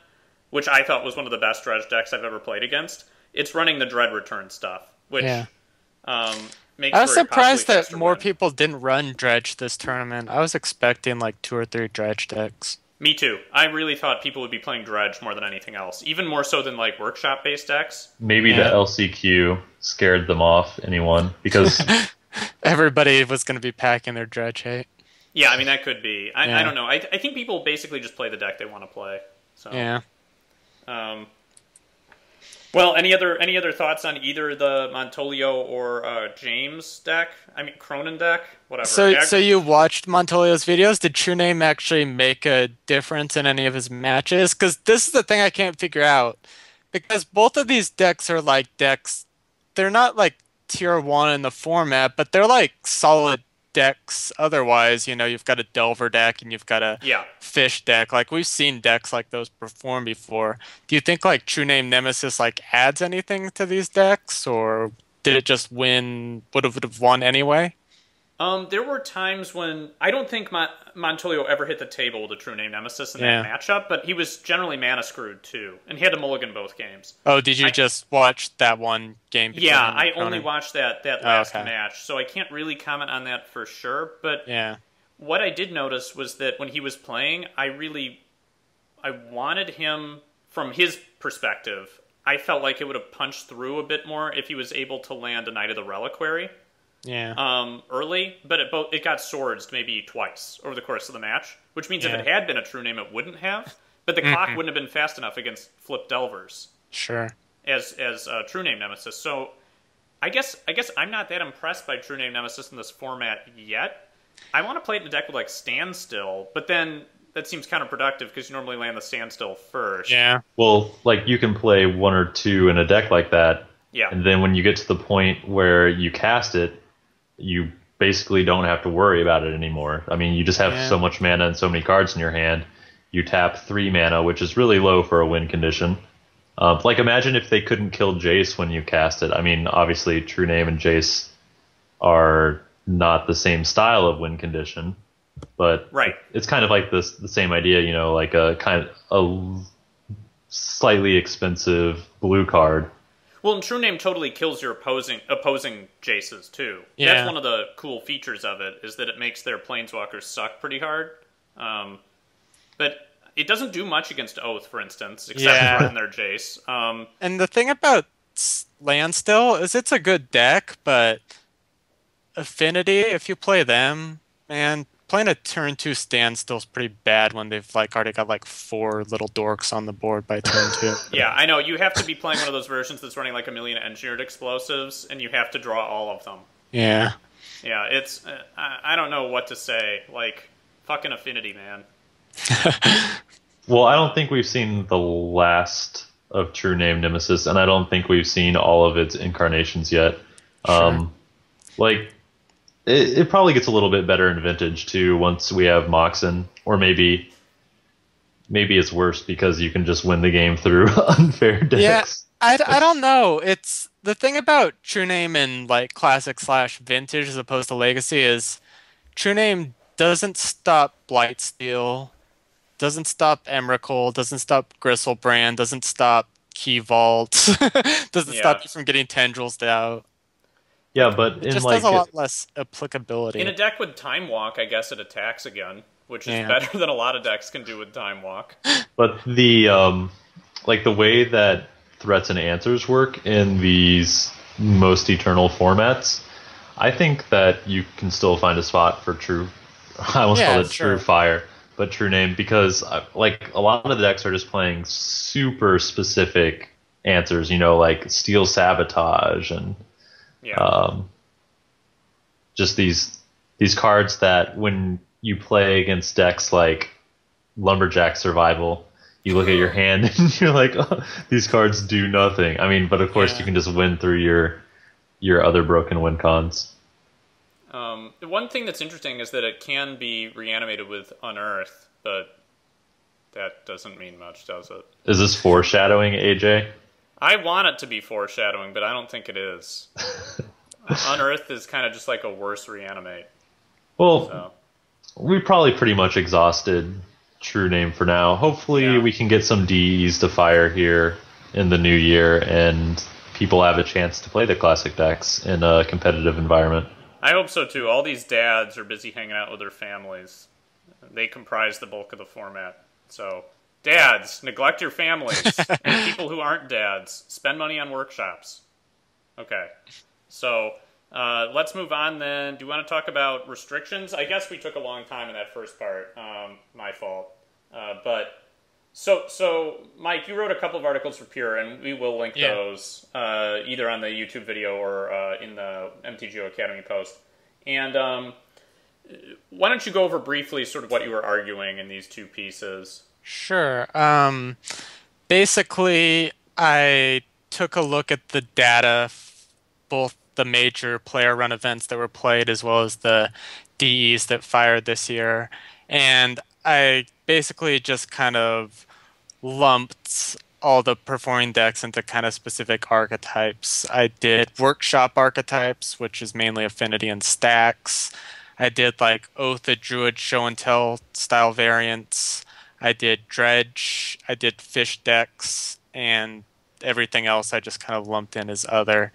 which I thought was one of the best Dredge decks I've ever played against. It's running the Dread Return stuff, which makes I was surprised that more win. people didn't run Dredge this tournament. I was expecting like 2 or 3 Dredge decks. Me too. I really thought people would be playing Dredge more than anything else, even more so than like workshop-based decks. Maybe the LCQ scared them off, anyone, because... Everybody was going to be packing their Dredge hate. Yeah, I mean, that could be. I don't know. I think people basically just play the deck they want to play. So. Yeah. Well, any other thoughts on either the Montolio or James deck? I mean, Cronin deck? Whatever. So you watched Montolio's videos? Did True Name actually make a difference in any of his matches? Because this is the thing I can't figure out. Because both of these decks are like decks... They're not like tier 1 in the format, but they're like solid decks otherwise. You know, you've got a Delver deck and you've got a Fish deck. Like, we've seen decks like those perform before. Do you think like True Name Nemesis like adds anything to these decks, or did it just win, would have won anyway? There were times when I don't think Montolio ever hit the table with a True Name Nemesis in that matchup, but he was generally mana screwed too, and he had to mulligan both games. Oh, did you just watch that one game? Yeah, I only watched that last match, so I can't really comment on that for sure. But what I did notice was that when he was playing, I wanted him, from his perspective, I felt like it would have punched through a bit more if he was able to land a Knight of the Reliquary. Early, but it got swords maybe twice over the course of the match, which means if it had been a True Name, it wouldn't have. But the clock wouldn't have been fast enough against flip Delvers. Sure. As True Name Nemesis. So I guess I'm not that impressed by True Name Nemesis in this format yet. I want to play it in a deck with like Standstill, but then that seems counterproductive because you normally land the Standstill first. Yeah. Well, like you can play 1 or 2 in a deck like that. Yeah. And then when you get to the point where you cast it, you basically don't have to worry about it anymore. I mean, you just have so much mana and so many cards in your hand. You tap 3 mana, which is really low for a win condition. Like, imagine if they couldn't kill Jace when you cast it. I mean, obviously, True Name and Jace are not the same style of win condition, but it's kind of like the same idea, you know, like a slightly expensive blue card. Well, and True Name totally kills your opposing Jaces, too. Yeah. That's one of the cool features of it, is that it makes their Planeswalkers suck pretty hard. But it doesn't do much against Oath, for instance, except for their Jace. And the thing about Landstill is it's a good deck, but Affinity, if you play them, man, playing a turn 2 standstill is pretty bad when they've like already got like 4 little dorks on the board by turn 2. Yeah, I know. You have to be playing one of those versions that's running like a million engineered explosives, and you have to draw all of them. Yeah. Yeah, it's... I don't know what to say. Like, fucking Affinity, man. Well, I don't think we've seen the last of True Name Nemesis, and I don't think we've seen all of its incarnations yet. Sure. Like, it probably gets a little bit better in Vintage, too, once we have Moxen. Or maybe it's worse because you can just win the game through unfair decks. Yeah, I don't know. It's the thing about True Name and like Classic/Vintage as opposed to Legacy is True Name doesn't stop Blightsteel, doesn't stop Emrakul, doesn't stop Gristlebrand, doesn't stop Key Vault, doesn't stop you from getting Tendrils out. Yeah, but it just has a lot less applicability. In a deck with Time Walk, I guess it attacks again, which is better than a lot of decks can do with Time Walk. But the like the way that threats and answers work in these most eternal formats, I think that you can still find a spot for True. I almost called it True Fire, but True Name, because like a lot of the decks are just playing super specific answers. You know, like Steel Sabotage and. Just these cards that when you play against decks like Lumberjack Survival, you look at your hand and you're like, oh, these cards do nothing. I mean, but of course you can just win through your other broken win cons. The one thing that's interesting is that it can be reanimated with Unearth, but that doesn't mean much, does it? Is this foreshadowing, AJ? I want it to be foreshadowing, but I don't think it is. Unearth is kind of just like a worse reanimate. Well, we probably pretty much exhausted True Name for now. Hopefully we can get some DEs to fire here in the new year, and people have a chance to play the classic decks in a competitive environment. I hope so, too. All these dads are busy hanging out with their families. They comprise the bulk of the format. So... dads, neglect your families. And people who aren't dads, spend money on workshops. Okay. So, let's move on then. Do you want to talk about restrictions? I guess we took a long time in that first part. My fault. So, Mike, you wrote a couple of articles for Pure, and we will link those either on the YouTube video or in the MTGO Academy post. And why don't you go over briefly sort of what you were arguing in these two pieces? Sure. Basically, I took a look at the data, both the major player-run events that were played as well as the DEs that fired this year, and I basically just kind of lumped all the performing decks into kind of specific archetypes. I did workshop archetypes, which is mainly Affinity and Stacks. I did like Oath of Druid Show and Tell style variants. I did Dredge, I did Fish decks, and everything else I just kind of lumped in as other.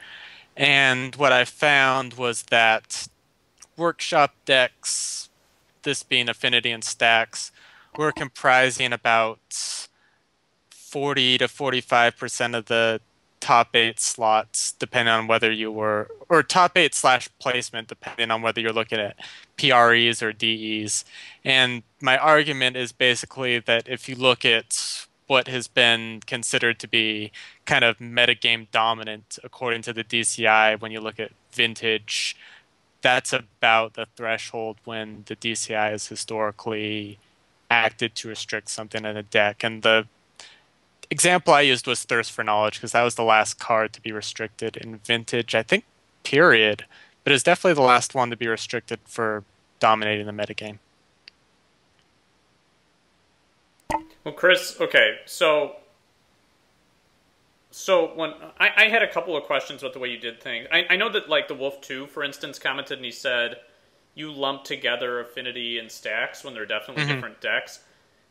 And what I found was that workshop decks, this being Affinity and Stacks, were comprising about 40 to 45% of the top 8 slots, depending on whether you were, or top 8/placement, depending on whether you're looking at PREs or DEs. And my argument is basically that if you look at what has been considered to be kind of metagame dominant according to the DCI, when you look at Vintage, that's about the threshold when the DCI has historically acted to restrict something in a deck. And the example I used was Thirst for Knowledge, because that was the last card to be restricted in Vintage, I think, period. But it's definitely the last one to be restricted for dominating the metagame. Well, Chris, okay, so when I had a couple of questions about the way you did things. I know that, like, the Wolf 2, for instance, commented and he said you lump together Affinity and Stacks when they're definitely different decks.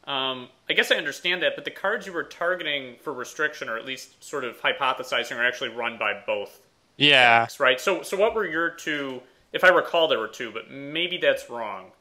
I guess I understand that, but the cards you were targeting for restriction, or at least sort of hypothesizing, are actually run by both decks, right? So what were your two, if I recall there were two, but maybe that's wrong,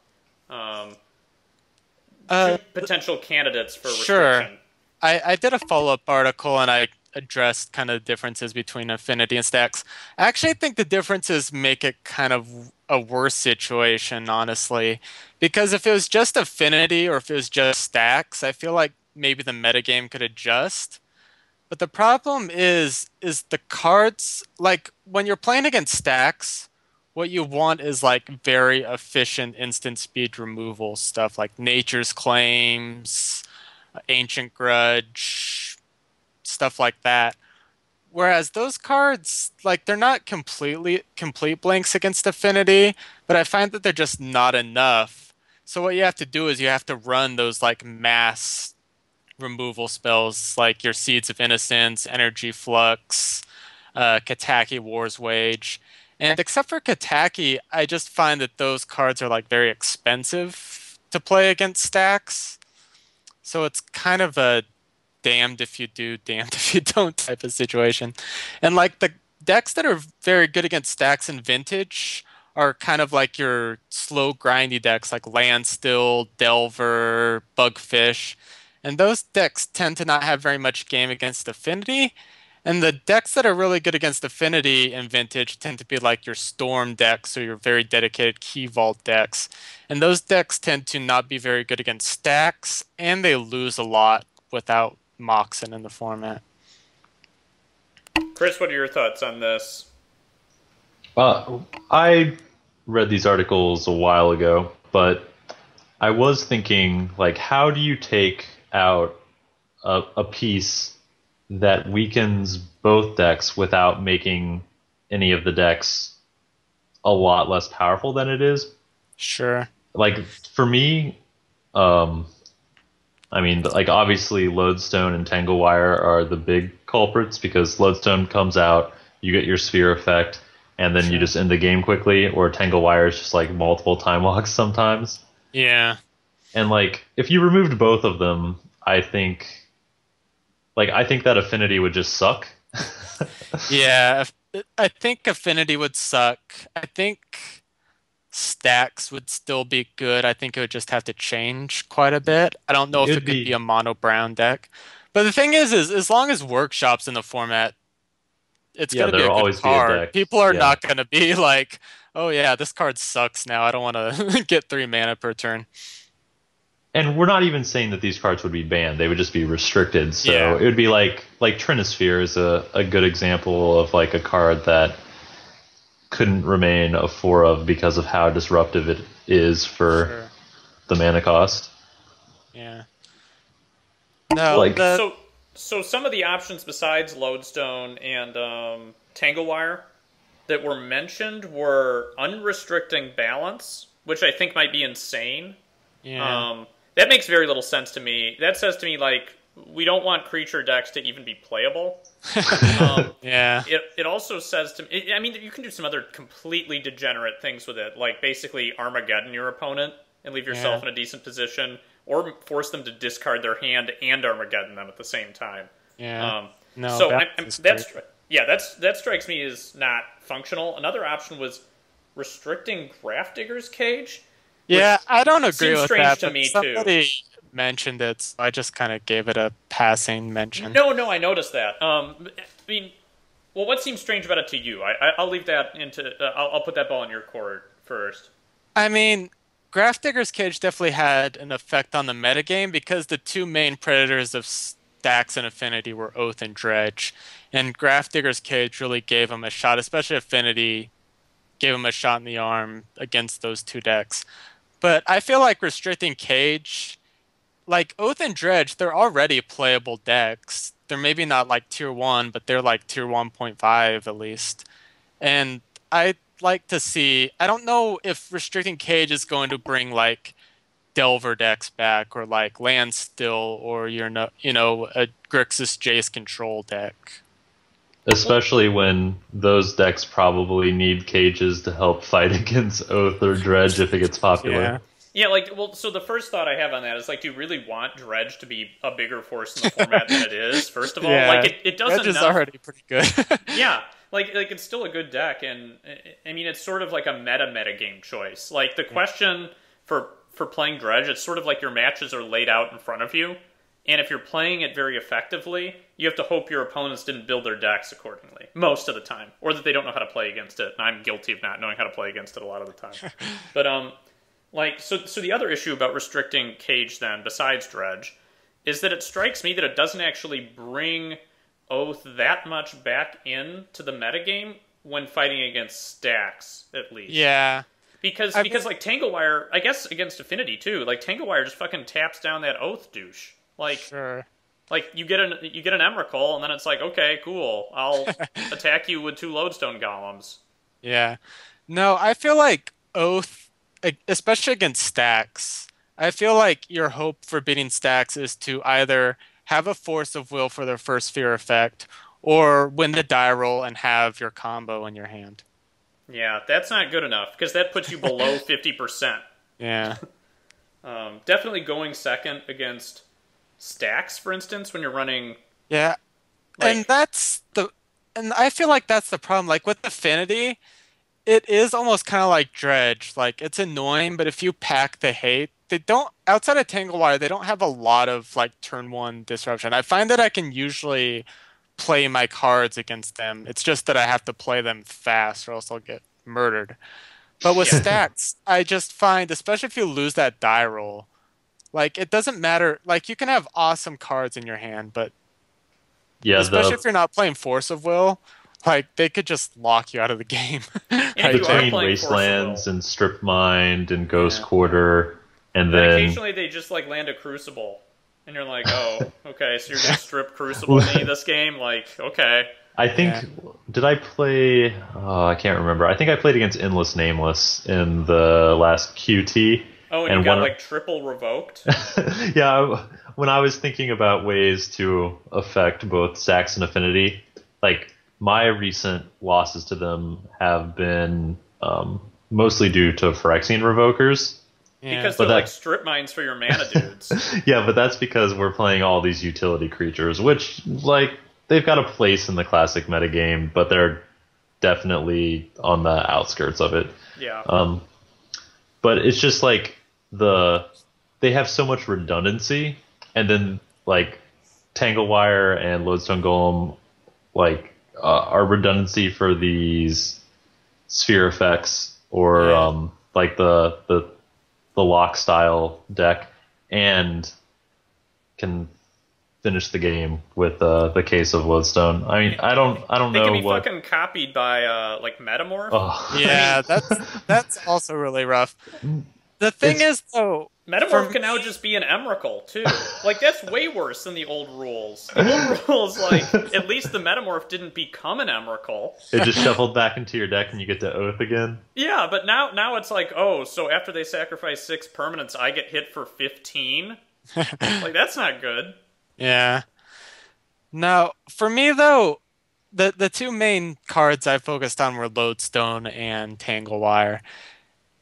two potential candidates for restriction? Sure. I did a follow-up article, and I addressed kind of differences between affinity and stacks. I actually think the differences make it kind of a worse situation, honestly. Because if it was just affinity or if it was just stacks, I feel like maybe the metagame could adjust. But the problem is the cards, like when you're playing against stacks, what you want is like very efficient instant speed removal stuff like Nature's Claims, Ancient Grudge, stuff like that. Whereas those cards, like they're not completely complete blanks against affinity, but I find that they're just not enough. So what you have to do is you have to run those like mass removal spells like your Seeds of Innocence, Energy Flux, Kataki War's Wage. And except for Kataki, I just find that those cards are like very expensive to play against stacks. So it's kind of a damned if you do, damned if you don't type of situation. And like the decks that are very good against stacks in Vintage are kind of like your slow grindy decks like Landstill, Delver, Bugfish. And those decks tend to not have very much game against Affinity. And the decks that are really good against Affinity in Vintage tend to be like your Storm decks or your very dedicated Key Vault decks. And those decks tend to not be very good against stacks, and they lose a lot without Moxen in the format. Chris, what are your thoughts on this? I read these articles a while ago, but I was thinking, like, how do you take out a piece that weakens both decks without making any of the decks a lot less powerful than it is? Sure. Like, for me, I mean, like, obviously Lodestone and Tanglewire are the big culprits because Lodestone comes out, you get your sphere effect, and then you just end the game quickly, or Tanglewire is just like multiple time walks sometimes. Yeah. And like, if you removed both of them, I think that Affinity would just suck. Yeah. I think Affinity would suck. I think stacks would still be good. I think it would just have to change quite a bit. I don't know if It'd it could be be a mono brown deck. But the thing is as long as workshops in the format, it's Yeah, going to be a there'll good always be a card. deck. People are Yeah. not going to be like, oh yeah, this card sucks now. I don't want to get 3 mana per turn. And we're not even saying that these cards would be banned. They would just be restricted. So Yeah. it would be like Trinisphere is a good example of like a card that couldn't remain a 4 of because of how disruptive it is for Sure. the mana cost. Yeah. No, Well, Like, the so some of the options besides Lodestone and Tanglewire that were mentioned were unrestricting balance, which I think might be insane. yeah. That makes very little sense to me. That says to me, like, we don't want creature decks to even be playable. Yeah. It also says to me, I mean, you can do some other completely degenerate things with it, like basically Armageddon your opponent and leave yourself in a decent position, or force them to discard their hand and Armageddon them at the same time. Yeah. No, So balance is great. that strikes me as not functional. Another option was restricting Gravedigger's Cage. Yeah, I don't agree seems with strange that, to but me, too. somebody mentioned it, so I just kind of gave it a passing mention. No, I noticed that. I mean, well, what seems strange about it to you? I'll leave that into. I'll put that ball in your court first. I mean, Gravedigger's Cage definitely had an effect on the metagame because the two main predators of Stacks and Affinity were Oath and Dredge, and Gravedigger's Cage really gave him a shot, especially Affinity gave him a shot in the arm against those two decks. But I feel like restricting Cage, like Oath and Dredge, they're already playable decks. They're maybe not like tier 1, but they're like tier 1.5 at least. And I'd like to see, I don't know if restricting Cage is going to bring like Delver decks back or like Landstill or a Grixis Jace control deck. especially when those decks probably need cages to help fight against Oath or Dredge if it gets popular. Yeah. Yeah, like, well, so the first thought I have on that is, like, do you really want Dredge to be a bigger force in the format than it is, first of all? Yeah. Like, it does Dredge is enough. already pretty good. Yeah, like it's still a good deck, and, I mean, it's sort of like a meta game choice. Like, the question for playing Dredge, it's sort of like your matches are laid out in front of you, And if you're playing it very effectively, you have to hope your opponents didn't build their decks accordingly, most of the time. Or that they don't know how to play against it. And I'm guilty of not knowing how to play against it a lot of the time. But, so the other issue about restricting Cage, then, besides Dredge, is that it strikes me that it doesn't actually bring Oath that much back into the metagame when fighting against stacks, at least. Yeah. Because like, Tanglewire, I guess against Affinity, too, like, Tanglewire just fucking taps down that Oath douche. Like, sure. Like, you get an Emrakul, and then it's like, okay, cool, I'll attack you with 2 Lodestone Golems. Yeah. No, I feel like Oath, especially against stacks, I feel like your hope for beating stacks is to either have a Force of Will for their first Sphere effect, or win the die roll and have your combo in your hand. Yeah, that's not good enough, because that puts you below 50%. Yeah. Definitely going second against stacks, for instance, when you're running... Yeah. Like, and I feel like that's the problem. Like, with Affinity, it is almost kind of like Dredge. Like, it's annoying, but if you pack the hate, they don't... Outside of Tanglewire, they don't have a lot of, like, turn 1 disruption. I find that I can usually play my cards against them. It's just that I have to play them fast or else I'll get murdered. But with stacks, I just find, especially if you lose that die roll, like, it doesn't matter. Like, you can have awesome cards in your hand, but especially if you're not playing Force of Will, like, they could just lock you out of the game. Between Wastelands and Strip Mind and Ghost Quarter, and then occasionally they just, like, land a Crucible. And you're like, oh, okay, so you're going to strip Crucible me this game? Like, okay. I think, did I play, I can't remember. I think I played against Endless Nameless in the last QT. Oh, and you got, like, triple revoked? Yeah, when I was thinking about ways to affect both stacks and Affinity, like, my recent losses to them have been mostly due to Phyrexian Revokers. Yeah. Because they're like strip mines for your mana dudes. Yeah, but that's because we're playing all these utility creatures, which, like, they've got a place in the classic metagame, but they're definitely on the outskirts of it. Yeah. But it's just like they have so much redundancy, and then, like, Tanglewire and Lodestone Golem, like, are redundancy for these sphere effects or like the lock style deck, and can finish the game with the case of Lodestone. I mean, I don't know. They can be fucking copied by like Metamorph. Oh. Yeah, that's also really rough. The thing is, though, Metamorph can now just be an Emrakul, too. Like, that's way worse than the old rules. The old rules, like, at least the Metamorph didn't become an Emrakul. It just shuffled back into your deck and you get to Oath again? Yeah, but now it's like, oh, so after they sacrifice 6 permanents, I get hit for 15? Like, that's not good. Yeah. Now, for me, though, the 2 main cards I focused on were Lodestone and Tanglewire.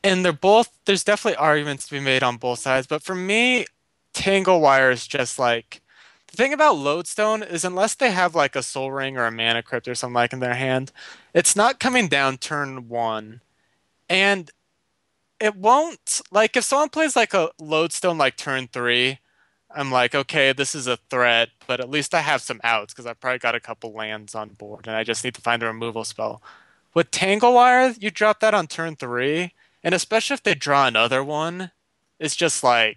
And there's definitely arguments to be made on both sides, but for me, Tanglewire is just like, the thing about Lodestone is unless they have like a Soul Ring or a Mana Crypt or something like in their hand, it's not coming down turn 1. And it won't, like, if someone plays like a Lodestone like turn 3, I'm like, okay, this is a threat, but at least I have some outs because I've probably got a couple lands on board and I just need to find a removal spell. With Tanglewire, you drop that on turn 3, and especially if they draw another one, it's just like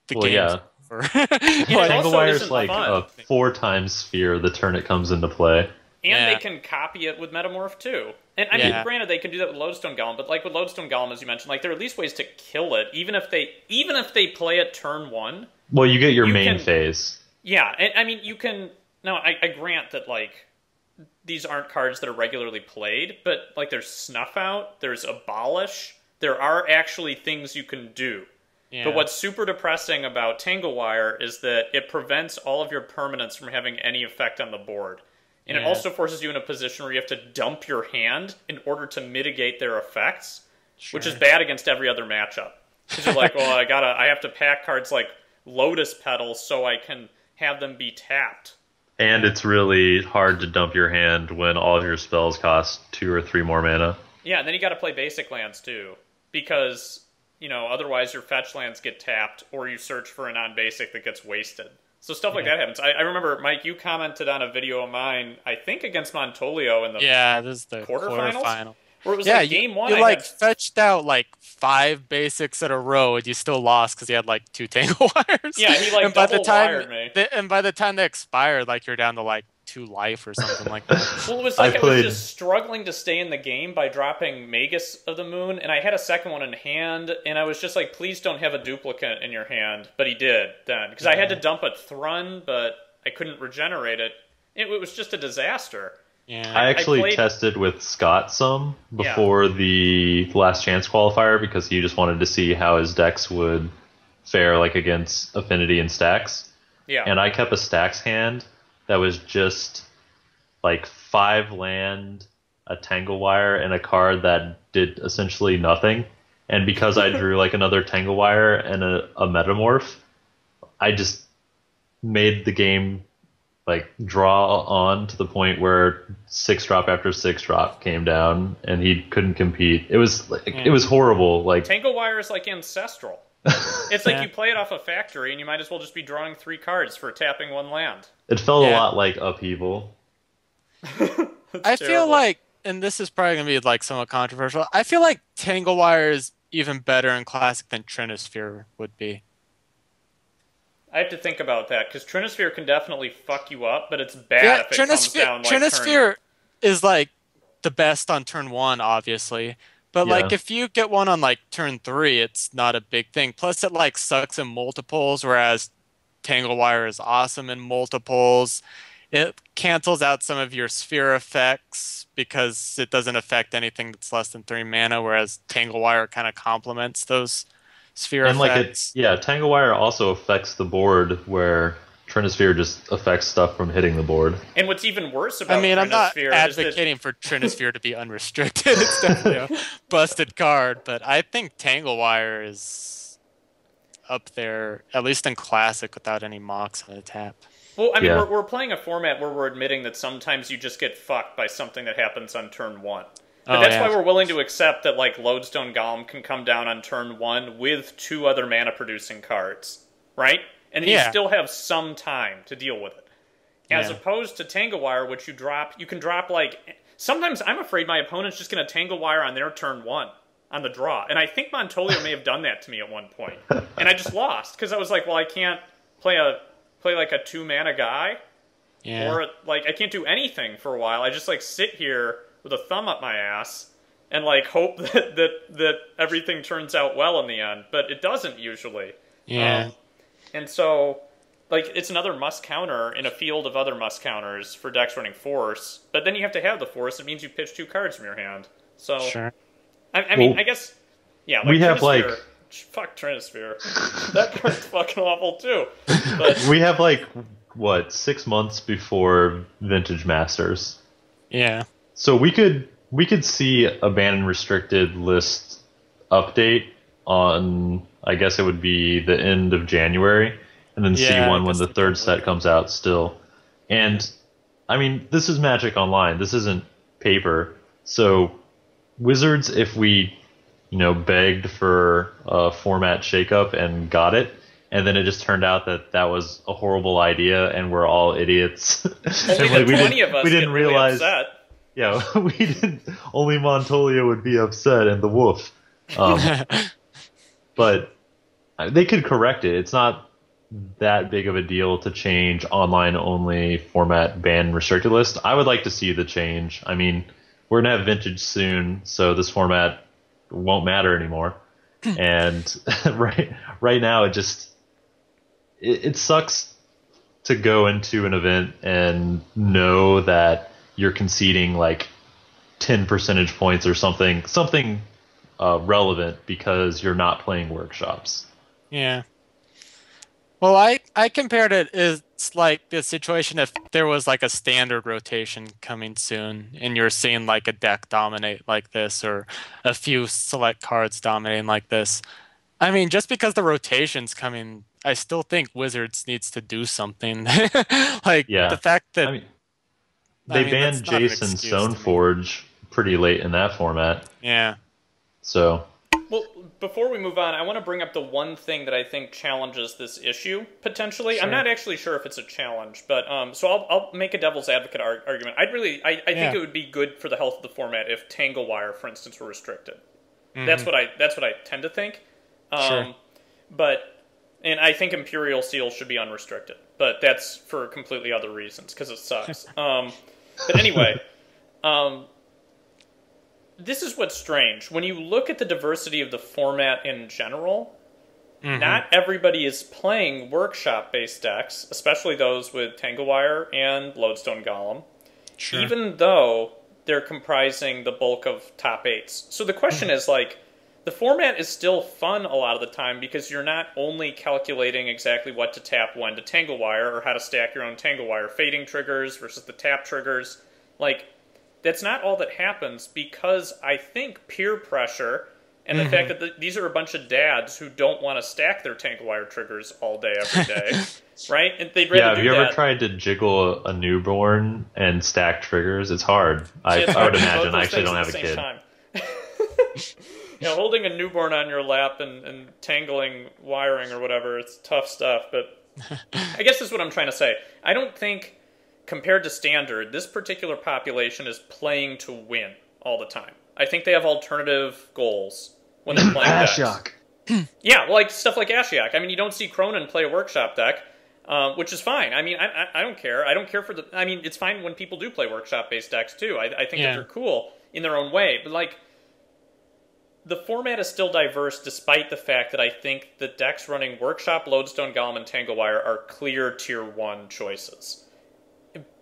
the game's over. Tanglewire's like a 4-time sphere the turn it comes into play. And they can copy it with Metamorph too. And I mean, granted, they can do that with Lodestone Golem, but like with Lodestone Golem, as you mentioned, like there are at least ways to kill it, even if they play it turn 1. Well, you get your main phase. Yeah, and I mean, you can. No, I grant that, like, these aren't cards that are regularly played, but like there's Snuff Out, there's Abolish. There are actually things you can do. Yeah. But what's super depressing about Tanglewire is that it prevents all of your permanents from having any effect on the board. And it also forces you in a position where you have to dump your hand in order to mitigate their effects, which is bad against every other matchup. Because you're like, well, I have to pack cards like Lotus Petals so I can have them be tapped. And it's really hard to dump your hand when all of your spells cost 2 or 3 more mana. Yeah, and then you got to play basic lands too. Because, you know, otherwise your fetch lands get tapped, or you search for a non-basic that gets wasted. So stuff like that happens. I remember, Mike, you commented on a video of mine, I think against Montolio in the this is the quarterfinals? Where it was game one. You like fetched out like 5 basics in a row, and you still lost because you had like 2 tangle wires. Yeah, he like double-wired me. And by the time they expired, like you're down to like 2 life or something like that. Well, it was like I was just struggling to stay in the game by dropping Magus of the Moon, and I had a second one in hand, and I was just like, please don't have a duplicate in your hand. But he did then, because I had to dump a Thrun, but I couldn't regenerate it. It was just a disaster. Yeah. I actually tested with Scott some before the last chance qualifier because he just wanted to see how his decks would fare like against Affinity and Stacks. Yeah. And I kept a Stacks hand that was just like 5 land, a Tangle Wire, and a card that did essentially nothing. And because I drew like another Tangle Wire and a Metamorph, I just made the game like draw on to the point where 6-drop after 6-drop came down and he couldn't compete. It was it was horrible. Like Tangle Wire is like ancestral. It's like you play it off a factory and you might as well just be drawing 3 cards for tapping 1 land. It felt a lot like Upheaval. I feel like, and this is probably going to be like somewhat controversial, I feel like Tangle Wire is even better in Classic than Trinisphere would be. I have to think about that, because Trinisphere can definitely fuck you up, but it's bad if it comes down like Trinisphere is like the best on turn 1, obviously. But like if you get one on like turn 3, it's not a big thing. Plus it like sucks in multiples, whereas Tangle Wire is awesome in multiples. It cancels out some of your sphere effects because it doesn't affect anything that's less than 3 mana, whereas Tangle Wire kind of complements those sphere effects. Like Tangle Wire also affects the board, where Trinisphere just affects stuff from hitting the board. And what's even worse about I'm not Trinisphere advocating for Trinisphere to be unrestricted. It's definitely a busted card, but I think Tangle Wire is up there, at least in Classic, without any mocks on the tap. Well, I mean, we're playing a format where we're admitting that sometimes you just get fucked by something that happens on turn 1. But that's why we're willing to accept that, like, Lodestone Golem can come down on turn 1 with 2 other mana-producing cards, right? And you still have some time to deal with it. As opposed to Tangle Wire, which you can drop, like... Sometimes I'm afraid my opponent's just going to Tangle Wire on their turn 1 on the draw. And I think Montolio may have done that to me at one point. And I just lost, because I was like, well, I can't play like a 2-mana guy. Yeah. Or, like, I can't do anything for a while. I just, like, sit here with a thumb up my ass and like hope that everything turns out well in the end, but it doesn't usually. Yeah. And so, like, it's another must counter in a field of other must counters for decks running Force. But then you have to have the Force. It means you pitch 2 cards from your hand. So, sure. I mean, I guess, like, we have like fuck Trinisphere. That card's fucking awful too. But we have like 6 months before Vintage Masters. Yeah. So we could see a ban and restricted list update on, I guess it would be the end of January, and then see one when the 3rd set comes out still. And I mean, this is Magic Online. This isn't paper. So Wizards, if we begged for a format shakeup and got it, and then it just turned out that was a horrible idea and we're all idiots. Only the 20 of us we didn't realize. Really upset. Yeah, we didn't. Only Montolio would be upset, and the wolf. But they could correct it. It's not that big of a deal to change online-only format ban restricted list. I would like to see the change. I mean, we're gonna have Vintage soon, so this format won't matter anymore. And right now, it sucks to go into an event and know that you're conceding like 10 percentage points or something relevant because you're not playing workshops. Yeah. Well, I compared it, it's like the situation if there was like a standard rotation coming soon and you're seeing like a deck dominate like this or a few select cards dominating like this. I mean, just because the rotation's coming, I still think Wizards needs to do something. The fact that... They banned Jason Stoneforge pretty late in that format. Yeah. So Well, before we move on, I want to bring up the one thing that I think challenges this issue potentially. Sure. I'm not actually sure if it's a challenge, but so I'll make a devil's advocate argument. I think it would be good for the health of the format if Tangle Wire, for instance, were restricted. Mm-hmm. That's what I tend to think. Sure. And I think Imperial Seal should be unrestricted, but that's for completely other reasons because it sucks. But anyway. This is what's strange. When you look at the diversity of the format in general, not everybody is playing workshop-based decks, especially those with Tanglewire and Lodestone Golem, even though they're comprising the bulk of top eights. So the question is, like, the format is still fun a lot of the time because you're not only calculating exactly what to tap when to Tanglewire or how to stack your own Tanglewire fading triggers versus the tap triggers. Like, that's not all that happens because I think peer pressure and the fact that these are a bunch of dads who don't want to stack their Tanglewire triggers all day, every day, right? And they'd rather do that. Have you ever tried to jiggle a newborn and stack triggers? It's hard. I would imagine. I actually don't have a kid. Holding a newborn on your lap and tangling wiring or whatever, it's tough stuff. But I guess that's what I'm trying to say. I don't think, compared to Standard, this particular population is playing to win all the time. I think they have alternative goals when they're playing Ashiok. Yeah, like stuff like Ashiok. I mean, you don't see Cronin play a workshop deck, which is fine. I mean, I don't care. I don't care for the... I mean, it's fine when people do play workshop-based decks, too. I think that they're cool in their own way. But, like, the format is still diverse despite the fact that I think the decks running Workshop, Lodestone Golem, and Tanglewire are clear Tier 1 choices.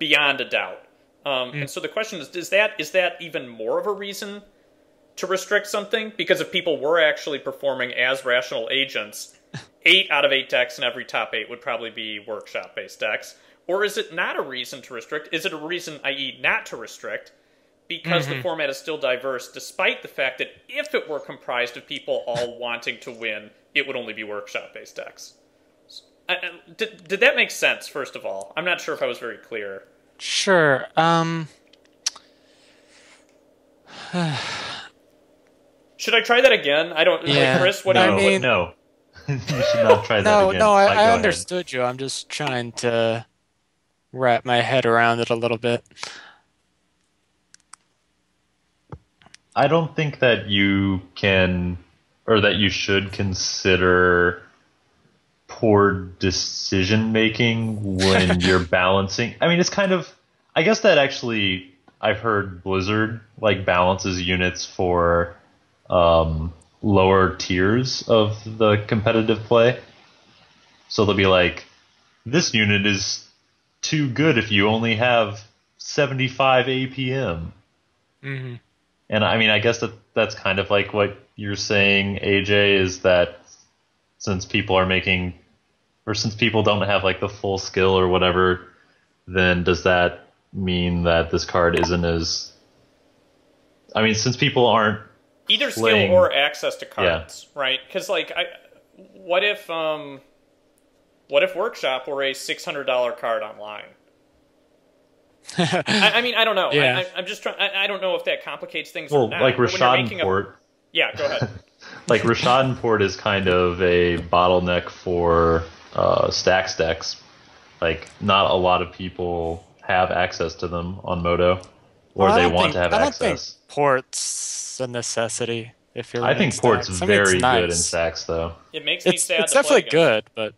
Beyond a doubt. And so the question is that even more of a reason to restrict something? Because if people were actually performing as rational agents, 8 out of 8 decks in every top 8 would probably be workshop-based decks. Or is it not a reason to restrict? Is it a reason, i.e. not to restrict, because the format is still diverse, despite the fact that if it were comprised of people all wanting to win, it would only be workshop-based decks? Did that make sense, first of all? I'm not sure if I was very clear. Sure. Should I try that again? I don't... Yeah. Like, Chris, what do you... mean? No. You should not try that again. No, I understood you. I'm just trying to wrap my head around it a little bit. I don't think that you can, or that you should consider poor decision making when you're balancing. I mean, it's kind of, I guess that actually, I've heard Blizzard like balances units for lower tiers of the competitive play. So they'll be like, this unit is too good if you only have 75 APM. Mm-hmm. And I mean, I guess that's kind of like what you're saying, AJ, is that since people are making, or since people don't have like the full skill or whatever, then does that mean that this card isn't as... I mean, since people aren't either playing... skill or access to cards, right? Because like, what if Workshop were a $600 card online? I mean, I don't know. Yeah. I'm just trying. I don't know if that complicates things Well, or not. like Rashad and Port. Yeah, go ahead. Like Rashad and Port is kind of a bottleneck for stacks decks. Like, not a lot of people have access to them on Moto, or they want to have access. I don't think Port's a necessity if you're. I think Port's very good in stacks, though. It makes me sad. It's definitely good, but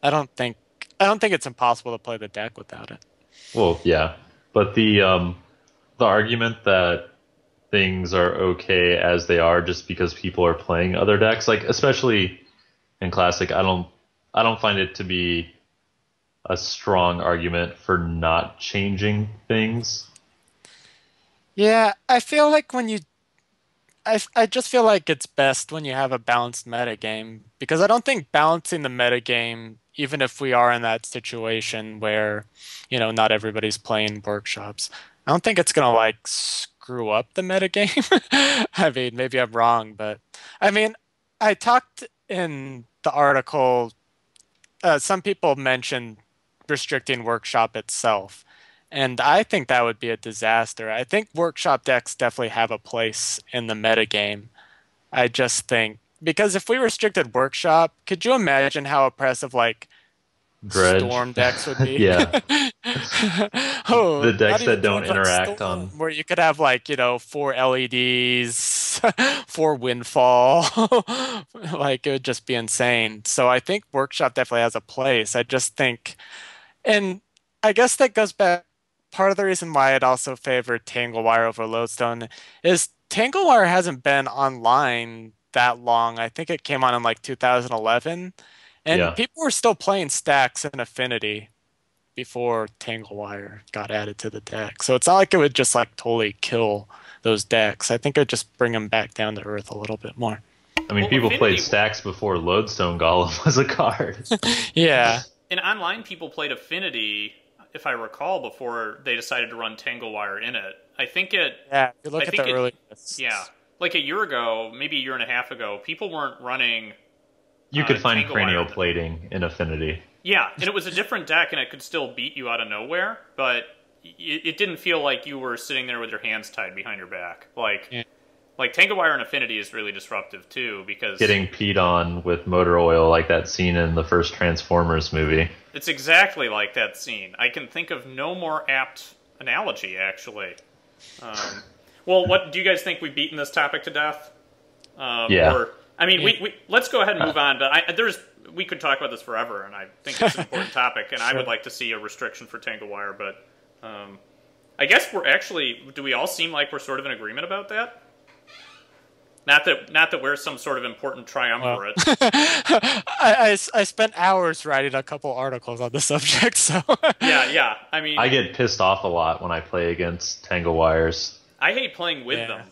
I don't think it's impossible to play the deck without it. Well, yeah, but the argument that things are okay as they are just because people are playing other decks, like especially in Classic, I don't find it to be a strong argument for not changing things. Yeah, I feel like I just feel like it's best when you have a balanced metagame, because I don't think balancing the metagame, even if we are in that situation where, not everybody's playing workshops, I don't think it's going to like screw up the metagame. I mean, maybe I'm wrong, but I mean, I talked in the article, some people mentioned restricting workshop itself. And I think that would be a disaster. I think workshop decks definitely have a place in the metagame. I just think because if we restricted workshop, could you imagine how oppressive like Dredge. storm decks would be? Yeah. Oh, The how decks do you that feel don't about interact storm? on. Where you could have like, 4 LEDs, 4 windfall. Like it would just be insane. So I think workshop definitely has a place. I just think, and I guess that goes back. Part of the reason why I'd also favor Tanglewire over Lodestone is Tanglewire hasn't been online that long. I think it came on in like 2011, and Yeah. people were still playing Stacks and Affinity before Tanglewire got added to the deck. So it's not like it would just like totally kill those decks. I think it would just bring them back down to earth a little bit more. I mean, Well, people played Affinity Stacks before Lodestone Golem was a card. Yeah. in online people played Affinity, if I recall, before they decided to run Tanglewire in it. I think it. Yeah. If you look I at think the it. early lists. Yeah, like a year ago, maybe a year and a half ago, people weren't running. You could find Tanglewire. cranial plating in Affinity. Yeah, and it was a different deck, and it could still beat you out of nowhere, but it didn't feel like you were sitting there with your hands tied behind your back. Like Tanglewire and Affinity is really disruptive too, because Getting peed on with motor oil like that scene in the first Transformers movie. it's exactly like that scene. I can think of no more apt analogy, actually. Well, what do you guys think? We've beaten this topic to death? Yeah. Or, I mean, we let's go ahead and move on. But we could talk about this forever, and I think it's an important topic. And I would like to see a restriction for Tanglewire. But I guess we're actually. Do we all seem like we're sort of in agreement about that? Not that we're some sort of important triumvirate. I spent hours writing a couple articles on the subject, so Yeah. I mean, I get pissed off a lot when I play against Tanglewires. I hate playing with them.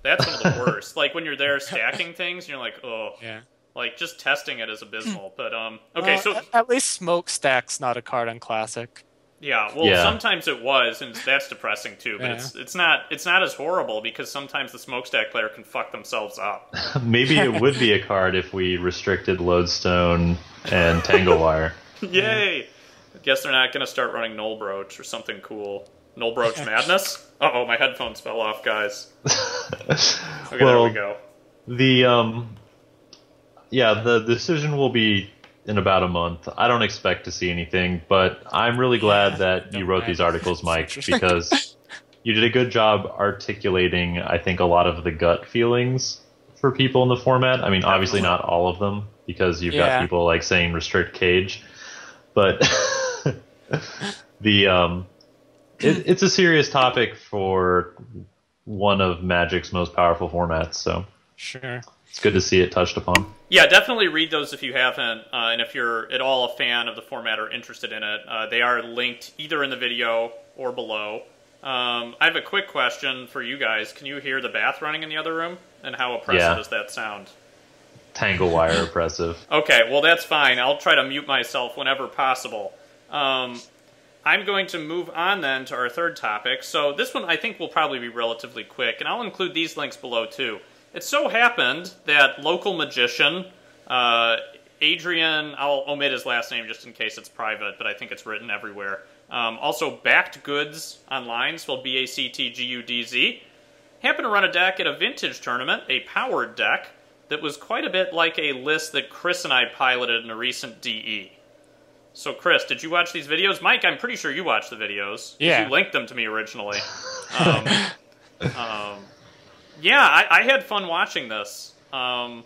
That's one of the worst. Like when you're there stacking things, and you're like, oh, yeah. like just testing it is abysmal. But okay, so at least Smokestack's not a card on Classic. yeah, well, sometimes it was, and that's depressing too. But it's not as horrible because sometimes the smokestack player can fuck themselves up. Maybe it would be a card if we restricted Lodestone and Tanglewire. Yay! I guess they're not going to start running Null Broach or something cool. Null Broach Madness? Uh-oh, my headphones fell off, guys. Okay, Well, there we go. The decision will be in about a month. I don't expect to see anything, but I'm really glad that you wrote these articles, Mike, because you did a good job articulating, I think, a lot of the gut feelings for people in the format. I mean, obviously not all of them, because you've got people like saying restrict cage, but it's a serious topic for one of Magic's most powerful formats, so Sure. it's good to see it touched upon. Yeah, definitely read those if you haven't, and if you're at all a fan of the format or interested in it. They are linked either in the video or below. I have a quick question for you guys. Can you hear the bath running in the other room? And how oppressive does that sound? Tanglewire oppressive. Okay, well that's fine. I'll try to mute myself whenever possible. I'm going to move on then to our third topic. So this one I think will probably be relatively quick, and I'll include these links below too. It so happened that local magician, Adrian, I'll omit his last name just in case it's private, but I think it's written everywhere. Also, Backed Goods online, spelled B-A-C-T-G-U-D-Z, happened to run a deck at a vintage tournament, a powered deck, that was quite a bit like a list that Chris and I piloted in a recent DE. So, Chris, did you watch these videos? Mike, I'm pretty sure you watched the videos. Yeah. You linked them to me originally. Yeah, I had fun watching this. Were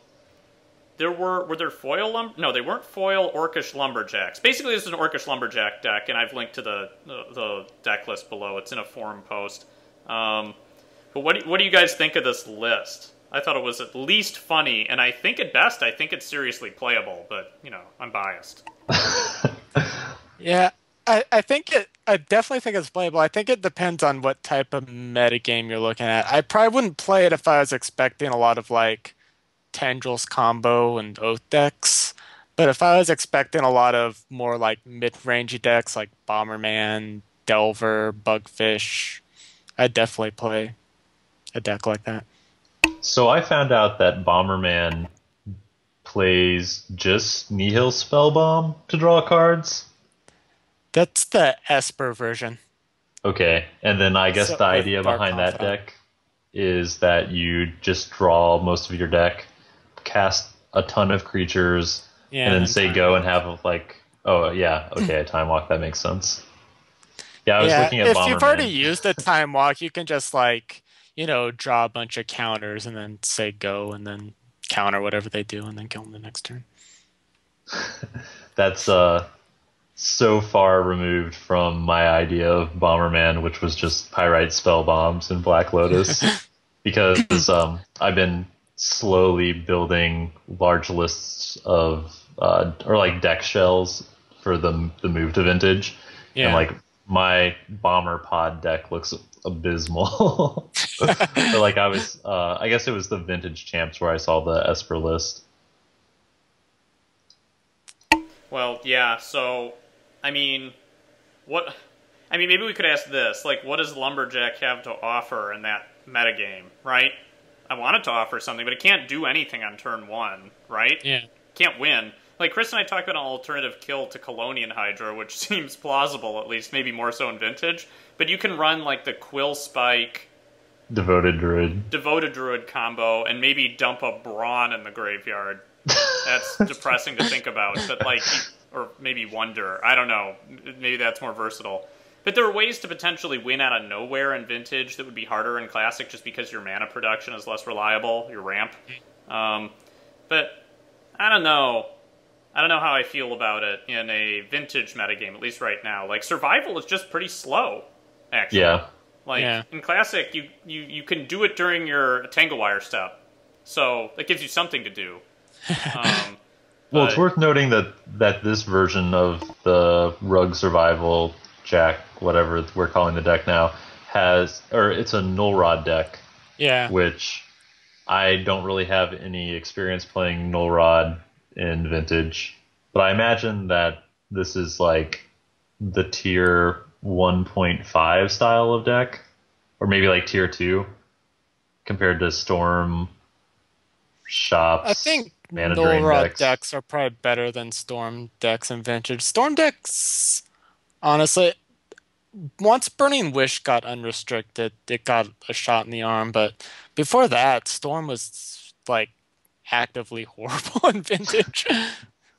there foil No, they weren't foil Orcish Lumberjacks. Basically, this is an Orcish Lumberjack deck, and I've linked to the deck list below. It's in a forum post. But what do you guys think of this list? I thought it was at least funny, and I think at best, I think it's seriously playable. But I'm biased. Yeah, I definitely think it's playable. I think it depends on what type of metagame you're looking at. I probably wouldn't play it if I was expecting a lot of like Tendrils combo and Oath decks. But if I was expecting a lot of more like mid-rangey decks like Bomberman, Delver, Bugfish, I'd definitely play a deck like that. So I found out that Bomberman plays just Nihil Spellbomb to draw cards. That's the Esper version. Okay, and then I guess the idea behind that deck is that you just draw most of your deck, cast a ton of creatures, Yeah, and then and say time go walk. and have like, oh yeah, okay, a time walk, that makes sense. Yeah, I was Yeah, looking at if you've already Bomberman. used a time walk, you can just like, draw a bunch of counters and then say go and then counter whatever they do and then kill them the next turn. That's so far removed from my idea of Bomberman, which was just pyrite spell bombs and Black Lotus, because I've been slowly building large lists of or like deck shells for the move to vintage, and Yeah. like my bomber pod deck looks abysmal. But like I guess it was the vintage champs where I saw the Esper list. Well, yeah. So, I mean, what? I mean, maybe we could ask this: like, what does Lumberjack have to offer in that metagame? Right? I want it to offer something, but it can't do anything on turn one. Right? Yeah. Can't win. Like Chris and I talked about an alternative kill to Colonian Hydra, which seems plausible, at least maybe more so in Vintage. But you can run like the Quill Spike, Devoted Druid combo, and maybe dump a Brawn in the graveyard. That's depressing to think about, but like, or maybe Wonder. I don't know. Maybe that's more versatile. But there are ways to potentially win out of nowhere in Vintage that would be harder in Classic, just because your mana production is less reliable, your ramp. But I don't know. I don't know how I feel about it in a Vintage metagame, at least right now. Like, Survival is just pretty slow, actually. Yeah. Like, in Classic, you can do it during your Tangle Wire step. So, that gives you something to do. Well, it's worth noting that this version of the Rug Survival Jack, whatever we're calling the deck now, it's a Null Rod deck. Yeah. Which I don't really have any experience playing Null Rod in Vintage, but I imagine that this is like the tier 1.5 style of deck, or maybe like tier 2 compared to Storm, Shops, I think Mana Null Drain Rod decks. decks are probably better than Storm decks in Vintage. Storm decks, honestly, once Burning Wish got unrestricted, it got a shot in the arm, but before that, Storm was like actively horrible in Vintage. Well,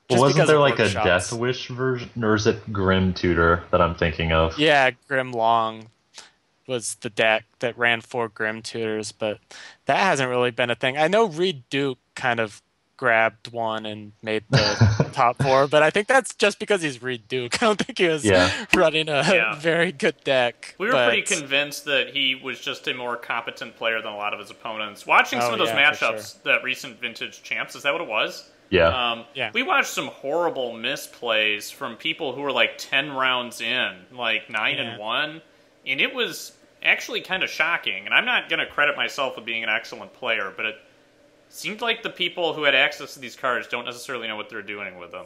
Just wasn't because there of like a Death workshops. Wish version, or is it Grim Tutor that I'm thinking of? Yeah, Grim Long was the deck that ran 4 Grim Tutors, but that hasn't really been a thing. I know Reed Duke kind of grabbed one and made the top 4, but I think that's just because he's Reed Duke. I don't think he was Yeah. running a Yeah. very good deck. We were pretty convinced that he was just a more competent player than a lot of his opponents. Watching some of those yeah, for matchups, that recent Vintage champs, is that what it was? Yeah. Yeah. We watched some horrible misplays from people who were like 10 rounds in, like 9-1, and it was actually kind of shocking. And I'm not going to credit myself with being an excellent player, but it seemed like the people who had access to these cards don't necessarily know what they're doing with them.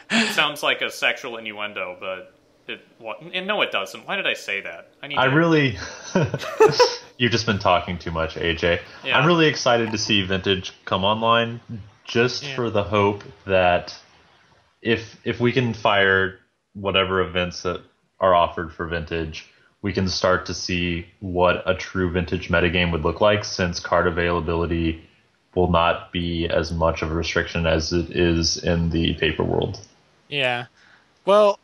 It sounds like a sexual innuendo, but no, it doesn't. Why did I say that? You've just been talking too much, AJ. Yeah. I'm really excited to see Vintage come online, just for the hope that if we can fire whatever events that are offered for Vintage, we can start to see what a true Vintage metagame would look like, since card availability will not be as much of a restriction as it is in the paper world. Yeah. Well,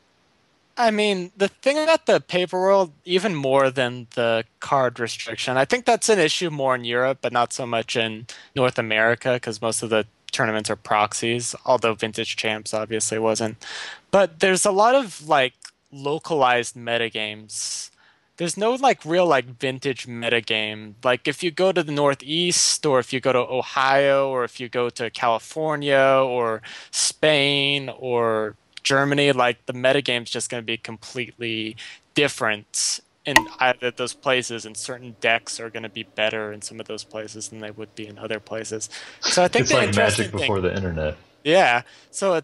I mean, the thing about the paper world, even more than the card restriction, I think that's an issue more in Europe, but not so much in North America, because most of the tournaments are proxies, although Vintage Champs obviously wasn't. But there's a lot of like localized metagames. There's no like real like vintage metagame. Like if you go to the Northeast, or if you go to Ohio, or if you go to California or Spain or Germany, like the metagame's just going to be completely different in either of those places, and certain decks are going to be better in some of those places than they would be in other places. So I think It's the like interesting magic before the internet. yeah. So I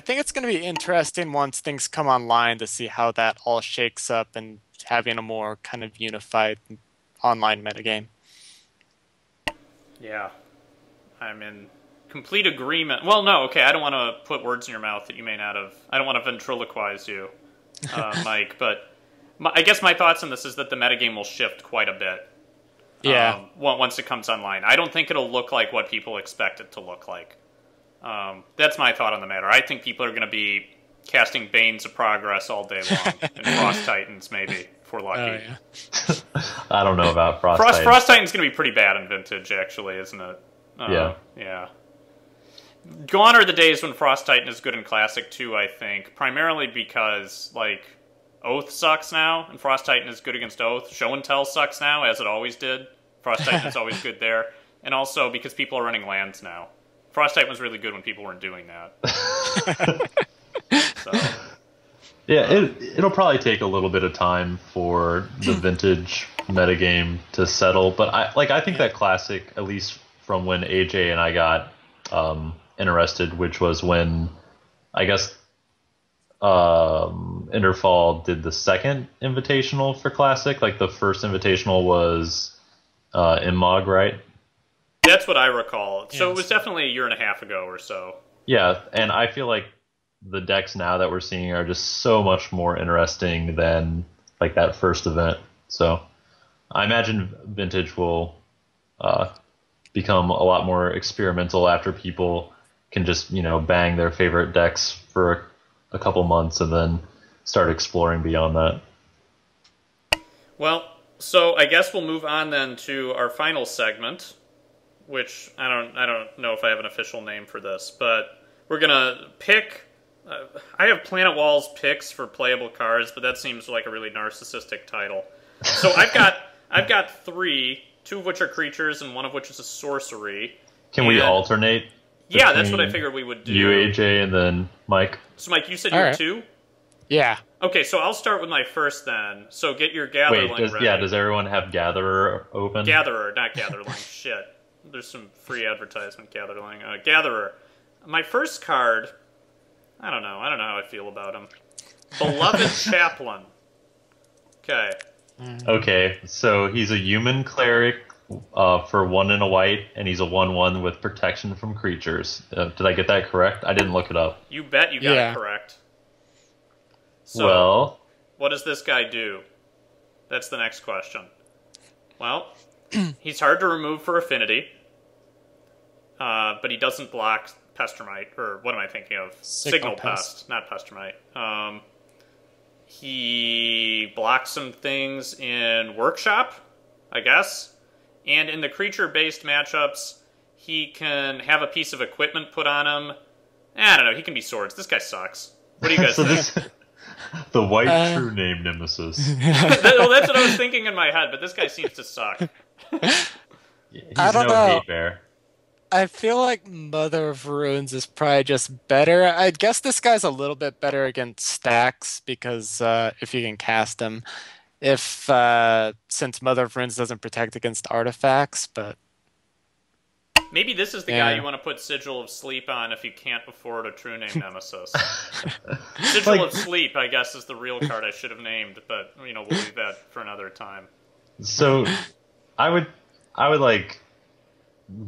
think it's going to be interesting once things come online to see how that all shakes up and having a more kind of unified online metagame. Yeah. I'm in complete agreement. Well, no, okay, I don't want to put words in your mouth that you may not have. I don't want to ventriloquize you, Mike, but I guess my thoughts on this is that the metagame will shift quite a bit. Yeah. Once it comes online. I don't think it'll look like what people expect it to look like. That's my thought on the matter. I think people are going to be casting Banes of Progress all day long, and Frost Titans maybe, if we're lucky. Oh, yeah. I don't know about Frost Titans. Frost Titan's going to be pretty bad in Vintage, actually, isn't it? Yeah. Gone are the days when Frost Titan is good in Classic too, I think. Primarily because, like, Oath sucks now, and Frost Titan is good against Oath. Show and Tell sucks now, as it always did. Frost Titan is always good there. And also because people are running lands now. Frost Titan was really good when people weren't doing that. So. Yeah, it'll probably take a little bit of time for the Vintage metagame to settle, but I think that Classic, at least from when AJ and I got interested, which was when I guess Interfall did the second Invitational for Classic. Like the first Invitational was Immog, right? That's what I recall. Yes. So it was definitely a year and a half ago or so. Yeah, and I feel like the decks now that we're seeing are just so much more interesting than like that first event. So I imagine Vintage will become a lot more experimental after people can just, bang their favorite decks for a couple months and then start exploring beyond that. Well, so I guess we'll move on then to our final segment, which I don't know if I have an official name for this, but we're gonna pick. I have PlanetWalls picks for playable cards, but that seems like a really narcissistic title. So I've got three, two of which are creatures and one of which is a sorcery. Can we alternate? Yeah, that's what I figured we would do. You, AJ, and then Mike. So Mike, you said you were two? Yeah. Okay, so I'll start with my first then. So get your Gatherling ready. Does everyone have Gatherer open? Gatherer, not Gatherling. Shit. There's some free advertisement, Gatherling. Gatherer. My first card, I don't know how I feel about him. Beloved Chaplain. Okay. Okay, so he's a human cleric for 1 and a white, and he's a 1/1 with protection from creatures. Did I get that correct? I didn't look it up. You bet you got it correct. So, well, what does this guy do? That's the next question. Well, he's hard to remove for affinity, but he doesn't block Pestermite, or what am I thinking of? Signal Pest, not Pestermite. He blocks some things in Workshop, I guess. And in the creature-based matchups, he can have a piece of equipment put on him. I don't know, he can be swords. This guy sucks. What do you guys think? The white true name nemesis. Well, that's what I was thinking in my head, but this guy seems to suck. He's I don't no know. hate bear. I feel like Mother of Runes is probably just better. I guess this guy's a little bit better against stacks because if you can cast him, since Mother of Runes doesn't protect against artifacts, but maybe this is the guy you want to put Sigil of Sleep on if you can't afford a true name nemesis. Sigil of Sleep, I guess, is the real card I should have named, but we'll leave that for another time. So, I would like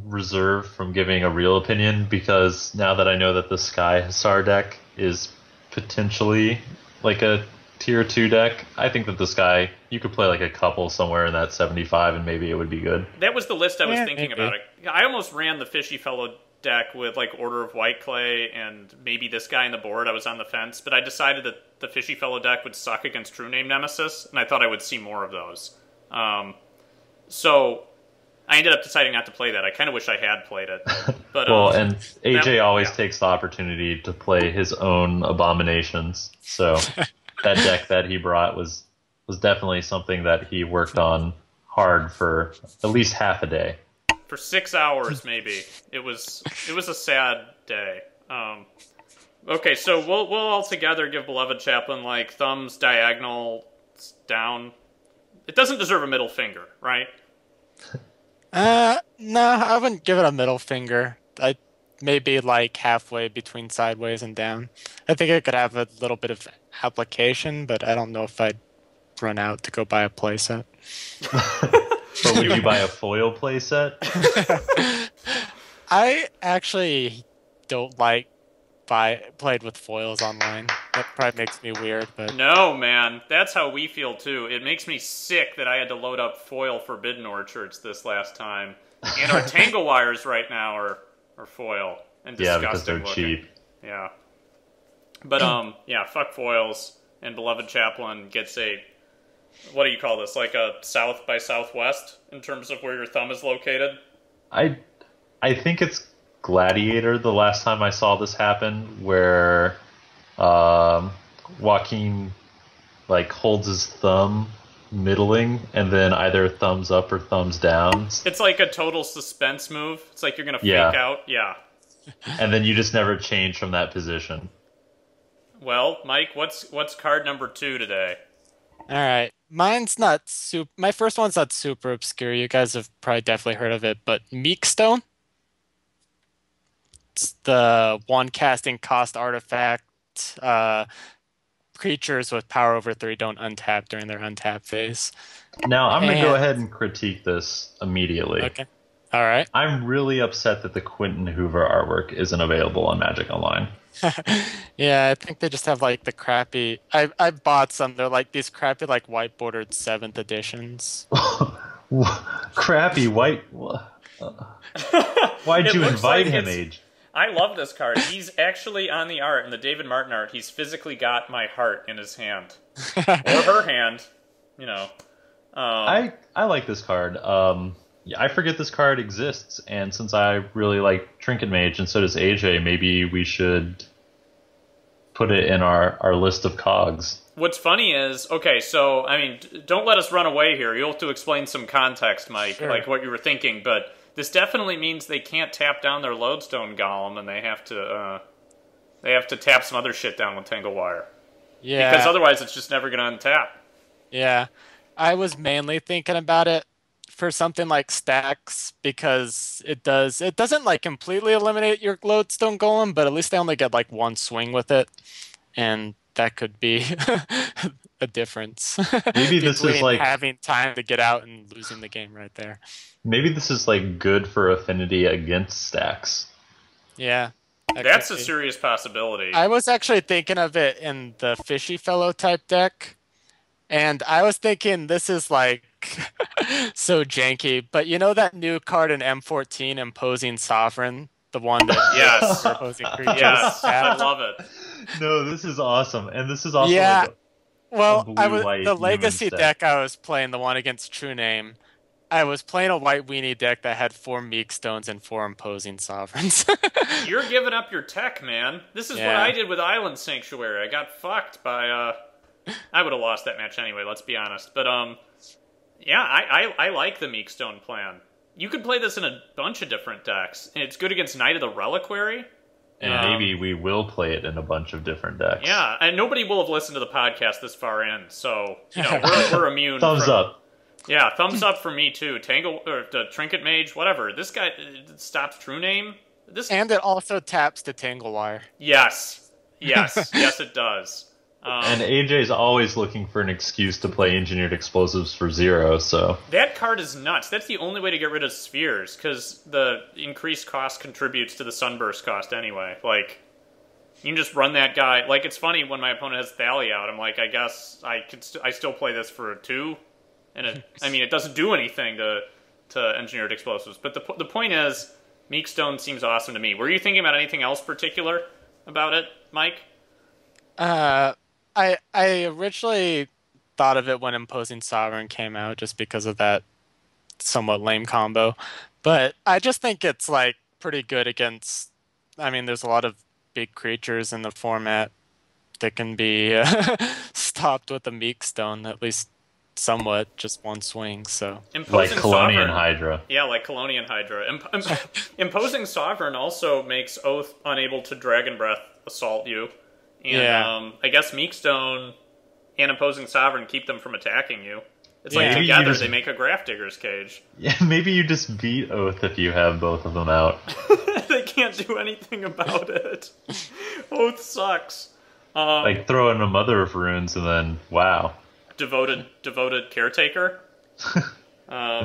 reserve from giving a real opinion because now that I know that the Sky Hussar deck is potentially like a tier 2 deck, I think that this guy, you could play like a couple somewhere in that 75 and maybe it would be good. That was the list I was thinking about. I almost ran the Fishy Fellow deck with like Order of White Clay and maybe this guy on the board. I was on the fence, but I decided that the Fishy Fellow deck would suck against True Name Nemesis, and I thought I would see more of those. So I ended up deciding not to play that. I kind of wish I had played it. But, well, and AJ always takes the opportunity to play his own abominations, so that deck that he brought was definitely something that he worked on hard for at least half a day. For 6 hours, maybe. It was a sad day. Okay, so we'll all together give Beloved Chaplain like thumbs diagonal down. It doesn't deserve a middle finger, right? No, I wouldn't give it a middle finger. I maybe like halfway between sideways and down. I think it could have a little bit of application, but I don't know if I'd run out to go buy a playset. But would you buy a foil playset? I actually don't like played with foils online. That probably makes me weird, but No, man, that's how we feel too. It makes me sick that I had to load up foil Forbidden Orchards this last time, and our Tangle Wires right now are foil and disgusting because they're looking. cheap. Yeah, but yeah, fuck foils. And Beloved Chaplain gets a, what do you call this? Like a south by southwest in terms of where your thumb is located. I think it's Gladiator. The last time I saw this happen, where Joaquin like holds his thumb middling and then either thumbs up or thumbs down. It's like a total suspense move. It's like you're gonna fake out. Yeah. And then you just never change from that position. Well, Mike, what's card number 2 today? all right. Mine's not super. My first one's not super obscure. You guys have probably definitely heard of it, but Meekstone. It's the one casting cost artifact. Creatures with power over 3 don't untap during their untap phase. Now, I'm going to go ahead and critique this immediately. Okay. All right. I'm really upset that the Quentin Hoover artwork isn't available on Magic Online. Yeah, I think they just have like the crappy. I bought some. They're like these crappy like white bordered 7th editions. Crappy white. Why'd you invite him, Age? I love this card. He's actually on the art, in the David Martin art. He's physically got my heart in his hand. Or her hand, you know. I like this card. I forget this card exists, and since I really like Trinket Mage, and so does AJ, maybe we should put it in our list of cogs. What's funny is, okay, so, I mean, don't let us run away here. You'll have to explain some context, Mike, Sure. like what you were thinking, but this definitely means they can't tap down their Lodestone Golem, and they have to tap some other shit down with Tangle Wire. Yeah. Because otherwise it's just never going to untap. Yeah. I was mainly thinking about it for something like stacks because it doesn't like completely eliminate your Lodestone Golem, but at least they only get like one swing with it, and that could be a difference. Maybe this is like having time to get out and losing the game right there. Maybe this is like good for affinity against stacks. Yeah. That's a serious possibility. I was actually thinking of it in the Fishy Fellow type deck, and I was thinking this is like so janky, but you know that new card in M14, Imposing Sovereign? The one that yes, opposing creatures. Yes, I love it. No, this is awesome, and this is also yeah. like Well, the Legacy deck I was playing, the one against True Name. I was playing a white weenie deck that had 4 Meekstones and 4 Imposing Sovereigns. You're giving up your tech, man. This is what I did with Island Sanctuary. I got fucked by, I would have lost that match anyway, let's be honest. But, yeah, I like the Meekstone plan. You could play this in a bunch of different decks. And it's good against Knight of the Reliquary. And maybe we will play it in a bunch of different decks. Yeah, and nobody will have listened to the podcast this far in, so, you know, we're immune. Thumbs up. Yeah, thumbs up for me too. Tangle or the Trinket Mage, whatever. This guy stops True Name. And it also taps the Tangle Wire. Yes, yes, it does. And AJ's always looking for an excuse to play Engineered Explosives for 0. So that card is nuts. That's the only way to get rid of spheres because the increased cost contributes to the Sunburst cost anyway. Like you can just run that guy. Like it's funny when my opponent has Thalia out. I'm like, I guess I still play this for a 2. And it doesn't do anything to Engineered Explosives. But the point is, Meekstone seems awesome to me. Were you thinking about anything else particular about it, Mike? I originally thought of it when Imposing Sovereign came out, just because of that somewhat lame combo. But I just think it's like pretty good against. I mean, there's a lot of big creatures in the format that can be stopped with a Meekstone, at least. Somewhat, just one swing, so... Like Colonian Hydra. Yeah, like Colonian Hydra. Imposing Sovereign also makes Oath unable to Dragon Breath assault you. And I guess Meekstone and Imposing Sovereign keep them from attacking you. It's like together they make a Grafdigger's Cage. Yeah, maybe you just beat Oath if you have both of them out. They can't do anything about it. Oath sucks. Like throw in a Mother of Runes and then, wow. Devoted caretaker. All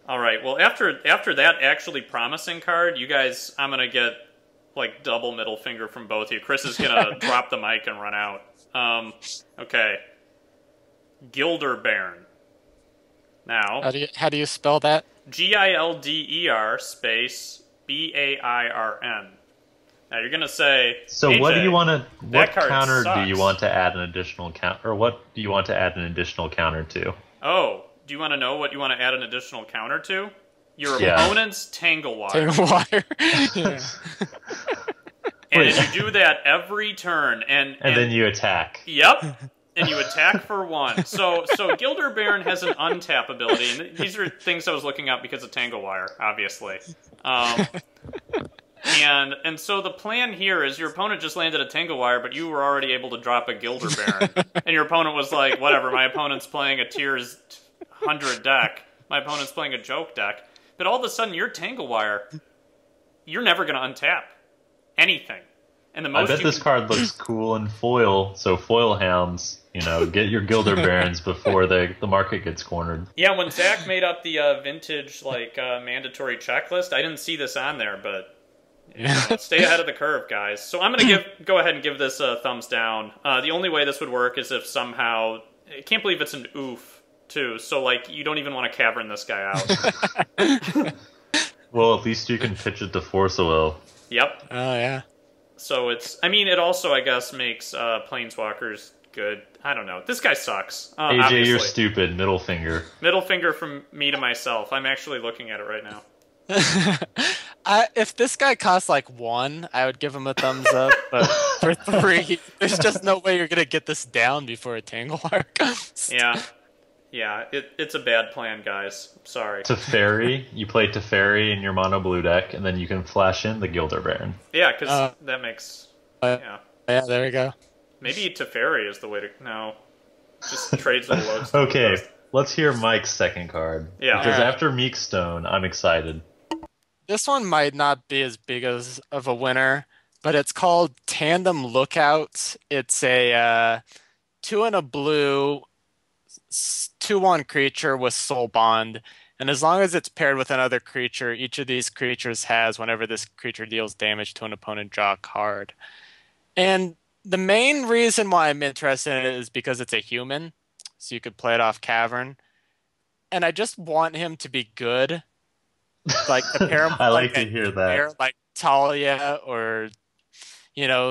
right. Well, after that actually promising card, you guys, I'm gonna get like double middle finger from both of you. Chris is gonna drop the mic and run out. Okay. Gilderbairn. Now, how do you spell that? Gilder space Bairn. Now you're gonna say. So AJ, what do you want to? What counter sucks. do you want to add an additional count, or what do you want to add an additional counter to? Oh, do you want to know what you want to add an additional counter to? Your Yeah. opponent's Tangle Wire. Tangle wire. Yeah. And if you do that every turn, and then you attack. Yep. And you attack for 1. So Gilderbairn has an untap ability, and these are things I was looking up because of Tangle Wire, obviously. And so the plan here is your opponent just landed a Tangle Wire, but you were already able to drop a Gilderbairn. And your opponent was like, whatever, my opponent's playing a Tiers 100 deck. My opponent's playing a joke deck. But all of a sudden, your Tangle Wire, you're never going to untap anything. And the most I bet this card looks cool in foil, so foil hounds, get your Gilderbairns before the market gets cornered. Yeah, when Zach made up the vintage mandatory checklist, I didn't see this on there, but stay ahead of the curve, guys. So I'm going to go ahead and give this a thumbs down. The only way this would work is if somehow... I can't believe it's an oof, too. So, you don't even want to cavern this guy out. Well, at least you can pitch it to Force of Will. Yep. Oh, yeah. So it also, I guess, makes Planeswalkers good. I don't know. This guy sucks. AJ, obviously. You're stupid. Middle finger. Middle finger from me to myself. I'm actually looking at it right now. If this guy costs 1, I would give him a thumbs up. But for 3, there's just no way you're gonna get this down before a Tangle Wire comes. Yeah, it's a bad plan, guys. Sorry. Teferi, you play Teferi in your mono blue deck, and then you can flash in the Gilderbairn. Yeah, because that makes... Yeah, there we go. Maybe Teferi is the way to... No. Just trades with loads. Okay, let's hear Mike's second card. Yeah. Because after Meekstone, I'm excited. This one might not be as big of a winner, but it's called Tandem Lookout. It's a 2 and a blue... 2/1 creature with Soul Bond, and as long as it's paired with another creature, each of these creatures has, whenever this creature deals damage to an opponent, draw a card. And the main reason why I'm interested in it is because it's a human, so you could play it off Cavern. And I just want him to be good. The pair I like to hear that. Like Talia or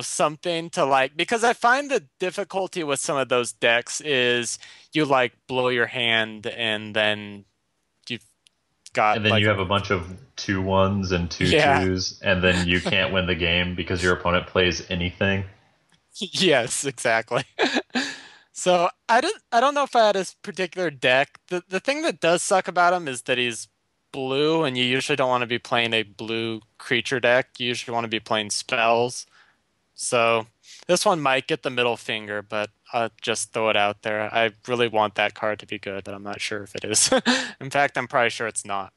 something to because I find the difficulty with some of those decks is you blow your hand and then you've got... And then you have a bunch of 2/1s and 2/2s, and then you can't win the game because your opponent plays anything. Yes, exactly. So I don't know if I had a particular deck. The thing that does suck about him is that he's blue, and you usually don't want to be playing a blue creature deck. You usually want to be playing spells. So this one might get the middle finger, but I'll just throw it out there. I really want that card to be good, but I'm not sure if it is. In fact, I'm probably sure it's not.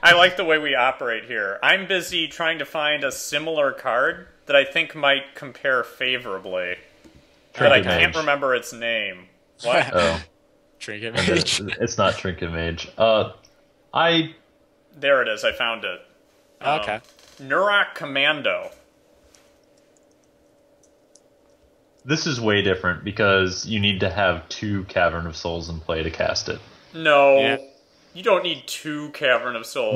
I like the way we operate here. I'm busy trying to find a similar card that I think might compare favorably, but I can't remember its name. What? Oh. Trinket Mage. It's not Trinket Mage. There it is. I found it. Okay. Nurak Commando. This is way different because you need to have 2 Cavern of Souls in play to cast it. No. Yeah. You don't need 2 Cavern of Souls.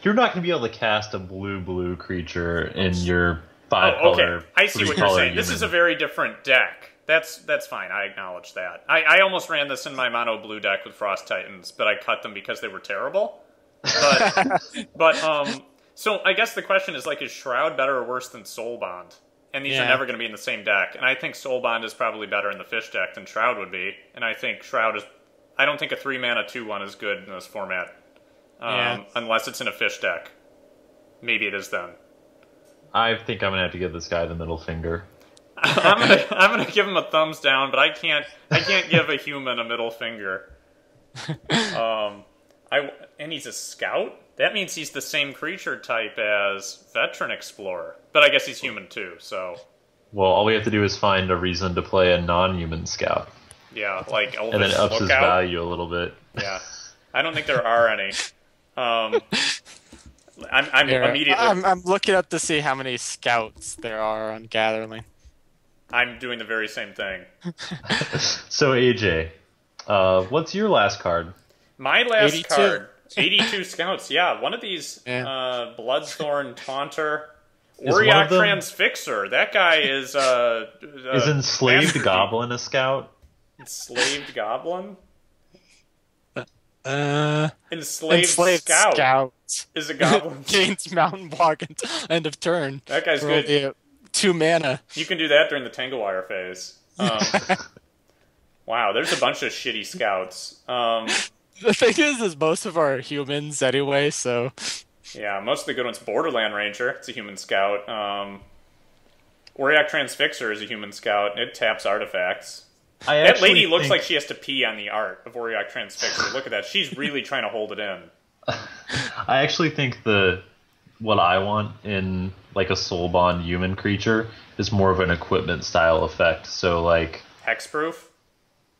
You're not going to be able to cast a blue creature in your 5-color. Okay. I see what you're saying. This is a very different deck. That's fine. I acknowledge that. I almost ran this in my mono blue deck with Frost Titans, but I cut them because they were terrible. But so I guess the question is is Shroud better or worse than Soul Bond? And these are never going to be in the same deck. And I think Soul Bond is probably better in the Fish deck than Shroud would be. And I think Shroud is... I don't think a 3-mana 2/1 is good in this format. Unless it's in a Fish deck. Maybe it is then. I think I'm going to have to give this guy the middle finger. I'm gonna give him a thumbs down, but I can't give a human a middle finger. And he's a scout? That means he's the same creature type as Veteran Explorer. But I guess he's human too, so... Well, all we have to do is find a reason to play a non-human scout. Yeah, like Elvish and then it ups his Lookout. value a little bit. Yeah. I don't think there are any. I'm immediately. I'm looking up to see how many scouts there are on Gatherling. I'm doing the very same thing. So AJ, what's your last card? My last 82. card, 82 scouts. Yeah, one of these Bloodthorn Taunter, Auriok Transfixer. That guy is Enslaved Goblin a scout? Enslaved Goblin? Enslaved Scout is a goblin. Gains Mountain Walk until end of turn. That guy's good. 2 mana. You can do that during the Tangle Wire phase. Wow, there's a bunch of shitty scouts. The thing is most of our humans anyway, so... Yeah, most of the good ones. Borderland Ranger, it's a human scout. Auriok Transfixer is a human scout. It taps artifacts. That lady looks like she has to pee on the art of Auriok Transfixer. Look at that. She's really trying to hold it in. I actually think what I want in like a soulbond human creature is more of an equipment style effect. So like hexproof?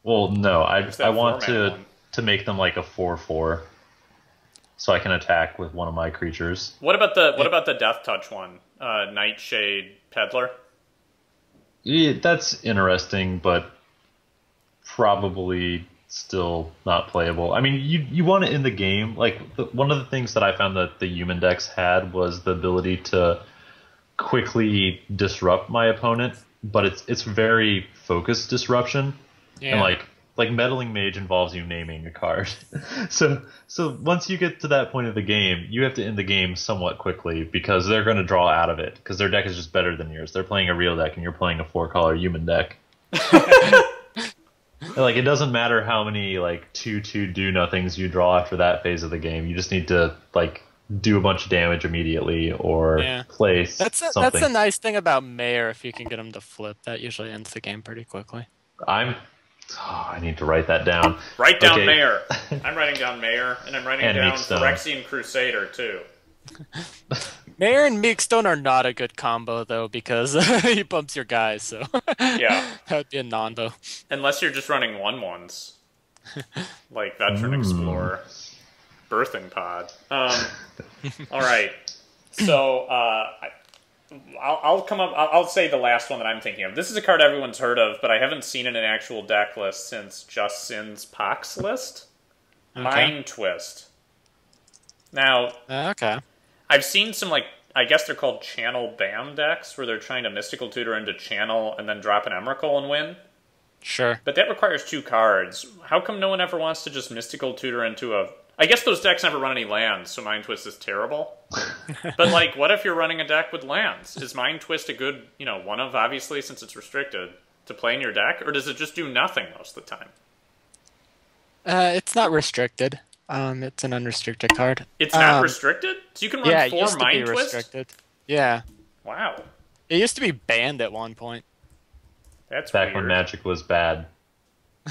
Well, no. I want to make them like a 4/4. So I can attack with one of my creatures. What about the Death Touch one? Nightshade Peddler? Yeah, that's interesting, but probably still not playable. I mean, you want it in the game. Like one of the things that I found that the human decks had was the ability to quickly disrupt my opponent, but it's very focused disruption. Yeah. And like Meddling Mage involves you naming a card. so once you get to that point of the game, you have to end the game somewhat quickly because they're going to draw out of it because their deck is just better than yours. They're playing a real deck and you're playing a 4-color human deck. Like it doesn't matter how many like 2/2 do nothings you draw after that phase of the game. You just need to like do a bunch of damage immediately or place something. That's the nice thing about Mayor. If you can get him to flip, that usually ends the game pretty quickly. I need to write that down. Write down Mayor. I'm writing down Mayor, and I'm writing down Phyrexian Crusader too. Mayor and Meekstone are not a good combo though because he bumps your guys. So yeah, that would be a non-bo. Unless you're just running 1/1s, like Veteran Explorer, Birthing Pod. All right, so I'll say the last one that I'm thinking of. This is a card everyone's heard of, but I haven't seen it in an actual deck list since Just Sin's Pox list. Okay. Mind Twist. Now, I've seen some, like, I guess they're called Channel Bam decks, where they're trying to Mystical Tutor into Channel and then drop an Emrakul and win. Sure. But that requires 2 cards. How come no one ever wants to just Mystical Tutor into a... I guess those decks never run any lands, so Mind Twist is terrible. But, like, what if you're running a deck with lands? Is Mind Twist a good, one of, obviously, since it's restricted, to play in your deck? Or does it just do nothing most of the time? It's not restricted. It's an unrestricted card. It's not restricted? So you can run 4 Mind Twist? Restricted. Yeah. Wow. It used to be banned at one point. That's back weird. When Magic was bad.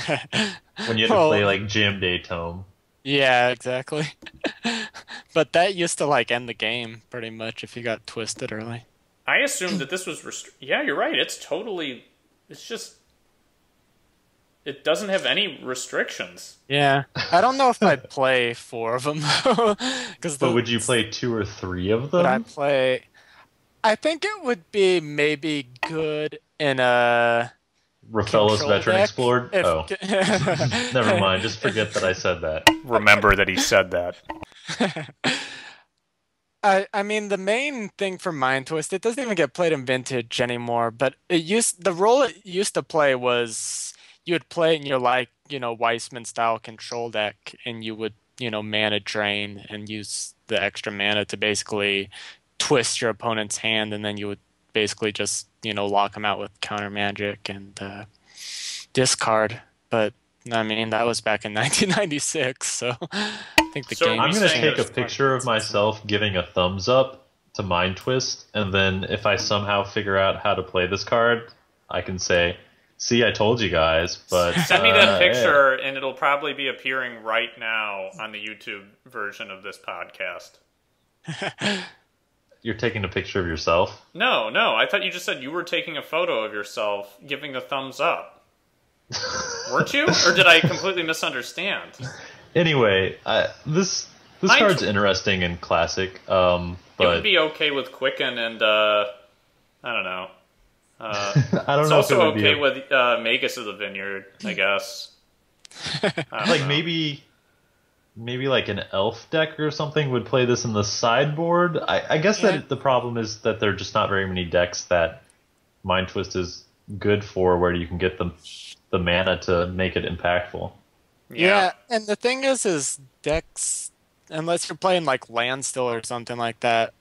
When you had to play, like, Jam Day Tome. Yeah, exactly. But that used to, like, end the game, pretty much, if you got twisted early. I assumed that this was... Yeah, you're right. It's totally... It's just... It doesn't have any restrictions. Yeah. I don't know if I'd play 4 of them, though. But would you play 2 or 3 of them? I think it would be maybe good in a... Rafella's Veteran deck. Explored? Never mind. Just forget that I said that. Remember that he said that. I mean, the main thing for Mind Twist, it doesn't even get played in Vintage anymore, but the role it used to play was you would play it in your, like, Weissman-style control deck, and you would, mana drain and use the extra mana to basically twist your opponent's hand, and then you would basically just, lock them out with counter magic and discard. But, I mean, that was back in 1996, so I think the game... I'm going to take a picture of myself giving a thumbs up to Mind Twist, and then if I somehow figure out how to play this card, I can say, see, I told you guys, but... Send me that picture, and it'll probably be appearing right now on the YouTube version of this podcast. You're taking a picture of yourself? No. I thought you just said you were taking a photo of yourself giving a thumbs up. Weren't you? Or did I completely misunderstand? Anyway, this This card's interesting in Classic, but it would be okay with Quicken and I don't know. I don't It's know also if it would okay be with Magus of the Vineyard, I guess. like maybe like an elf deck or something would play this in the sideboard. I guess that the problem is that there are just not very many decks that Mind Twist is good for, where you can get the mana to make it impactful. Yeah, and the thing is decks, unless you're playing like Landstill or something like that,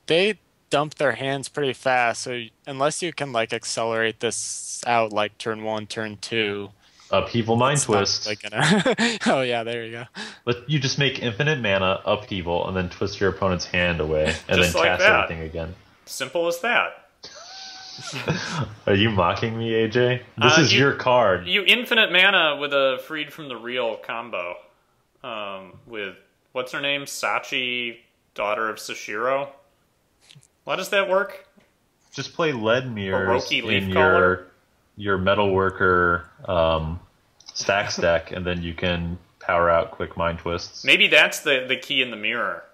they dump their hands pretty fast. So unless you can like accelerate this out like turn 1, turn 2. Upheaval Mind Twist. Like gonna... Oh yeah, there you go. But you just make infinite mana, upheaval, and then twist your opponent's hand away, and Just then like cast that. everything again. Simple as that. Are you mocking me, AJ? This is your card. You infinite mana with a Freed from the Real combo. With, what's her name? Sachi, daughter of Sashiro? How does that work? Just play lead mirrors Orochi in Leafcaller? your Metalworker stacks deck, and then you can power out quick Mind Twists. Maybe that's the key in the mirror.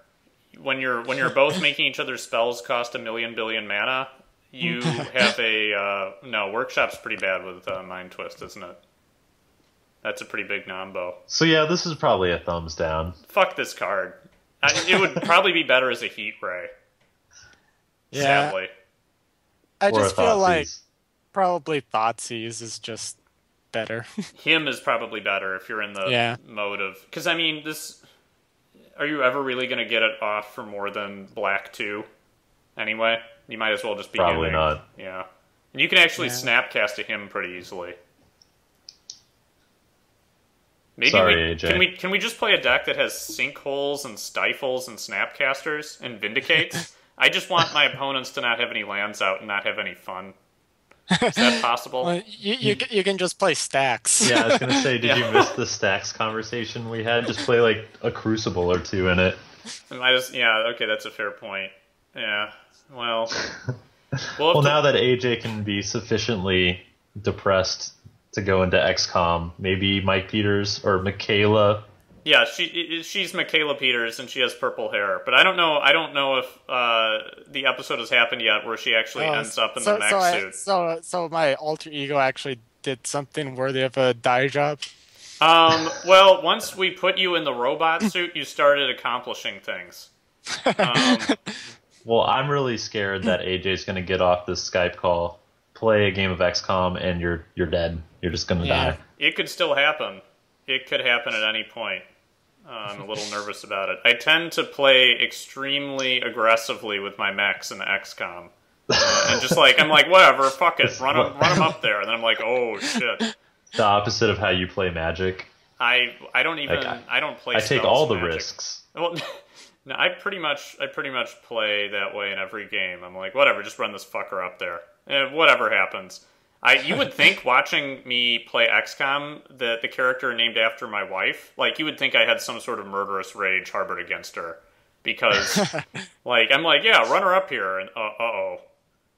When you're both making each other's spells cost 1,000,000,000 billion mana, you have a no, Workshop's pretty bad with Mind Twist, isn't it? That's a pretty big nombo. So yeah, this is probably a thumbs down. Fuck this card. It would probably be better as a Heat Ray. Yeah. Sadly. I Or just a feel like Thoughtseize. probably Thoughtseize is just better. Him is probably better if you're in the mode of... Because, I mean, this... Are you ever really going to get it off for more than black 2? Anyway? You might as well just be Probably hemming. not. Yeah. And you can actually snapcast to him pretty easily. Maybe Sorry, AJ. Can we just play a deck that has sinkholes and stifles and snapcasters and vindicates? I just want my opponents to not have any lands out and not have any fun. Is that possible? Well, you can just play stacks. Yeah, I was gonna say, did you miss the stacks conversation we had? Just play like a Crucible or 2 in it. Okay, that's a fair point. Yeah, well... Well, now that AJ can be sufficiently depressed to go into XCOM, maybe Mike Peters or Michaela. Yeah, she's Michaela Peters and she has purple hair, but I don't know if the episode has happened yet where she actually ends up in the mech suit. So my alter ego actually did something worthy of a dye job. Well, once we put you in the robot suit, you started accomplishing things. Well, I'm really scared that AJ's going to get off this Skype call, play a game of XCOM, and you're dead. You're just going to die. It could still happen. It could happen at any point. I'm a little nervous about it. I tend to play extremely aggressively with my mechs in XCOM. And just like, I'm like, whatever, fuck it, run them up there. And then I'm like, oh, shit. The opposite of how you play Magic. I don't even, I don't play I take spells all the Magic. risks. Well, no, I pretty much play that way in every game. I'm like, whatever, just run this fucker up there. Whatever happens. You would think, watching me play XCOM, that the character named after my wife, like, you would think I had some sort of murderous rage harbored against her. Because, like, I'm like, yeah, run her up here, and uh-oh.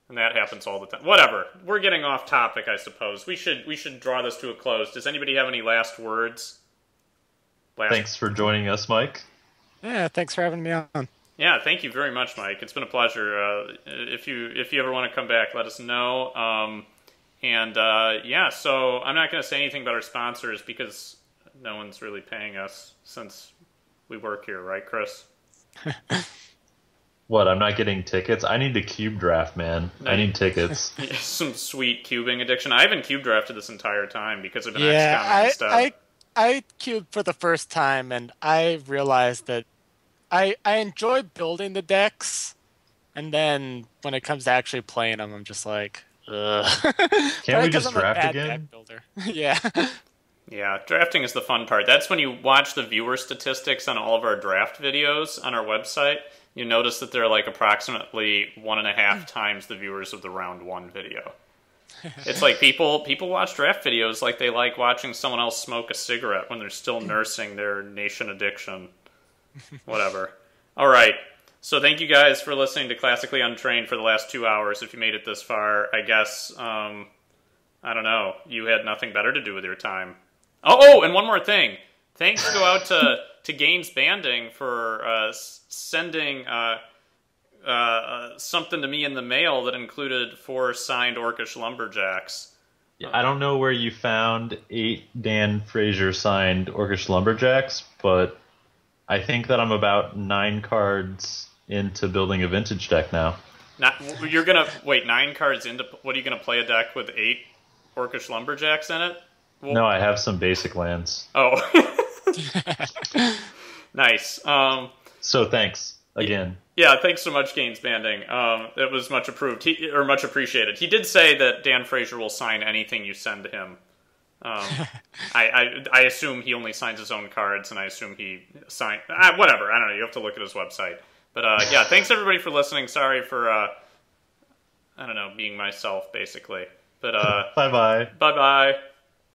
And that happens all the time. Whatever. We're getting off topic, I suppose. We should draw this to a close. Does anybody have any last words? Thanks for joining us, Mike. Yeah, thanks for having me on. Yeah, thank you very much, Mike. It's been a pleasure. If you ever want to come back, let us know. Yeah, so I'm not going to say anything about our sponsors because no one's really paying us since we work here, right, Chris? What, I'm not getting tickets? I need the cube draft, man. I need tickets. Some sweet cubing addiction. I haven't cube drafted this entire time because I've been XCOMing instead. I cubed for the first time, and I realized that I enjoy building the decks, and then when it comes to actually playing them, I'm just like, ugh. Can't we just draft again? Yeah. Yeah, drafting is the fun part. That's when you watch the viewer statistics on all of our draft videos on our website. You notice that they're like approximately 1.5 times the viewers of the round 1 video. It's like people watch draft videos like they like watching someone else smoke a cigarette when they're still nursing their nation addiction. Whatever. All right. So thank you guys for listening to Classically Untrained for the last 2 hours. If you made it this far, I guess, I don't know, you had nothing better to do with your time. Oh, and one more thing. Thanks go out to to Gaines Banding for sending something to me in the mail that included 4 signed Orcish Lumberjacks. Yeah, I don't know where you found 8 Dan Fraser signed Orcish Lumberjacks, but I think that I'm about 9 cards into building a vintage deck now. You're gonna wait 9 cards into. What are you gonna play a deck with 8 Orcish Lumberjacks in it? Well, no, I have some basic lands. Oh, nice. So thanks again. Yeah, thanks so much, Gaines Banding. It was much much appreciated. He did say that Dan Fraser will sign anything you send to him. I assume he only signs his own cards, and I assume he signed whatever. I don't know. You have to look at his website. But yeah, thanks everybody for listening. Sorry for I don't know, being myself basically. But bye bye. Bye bye.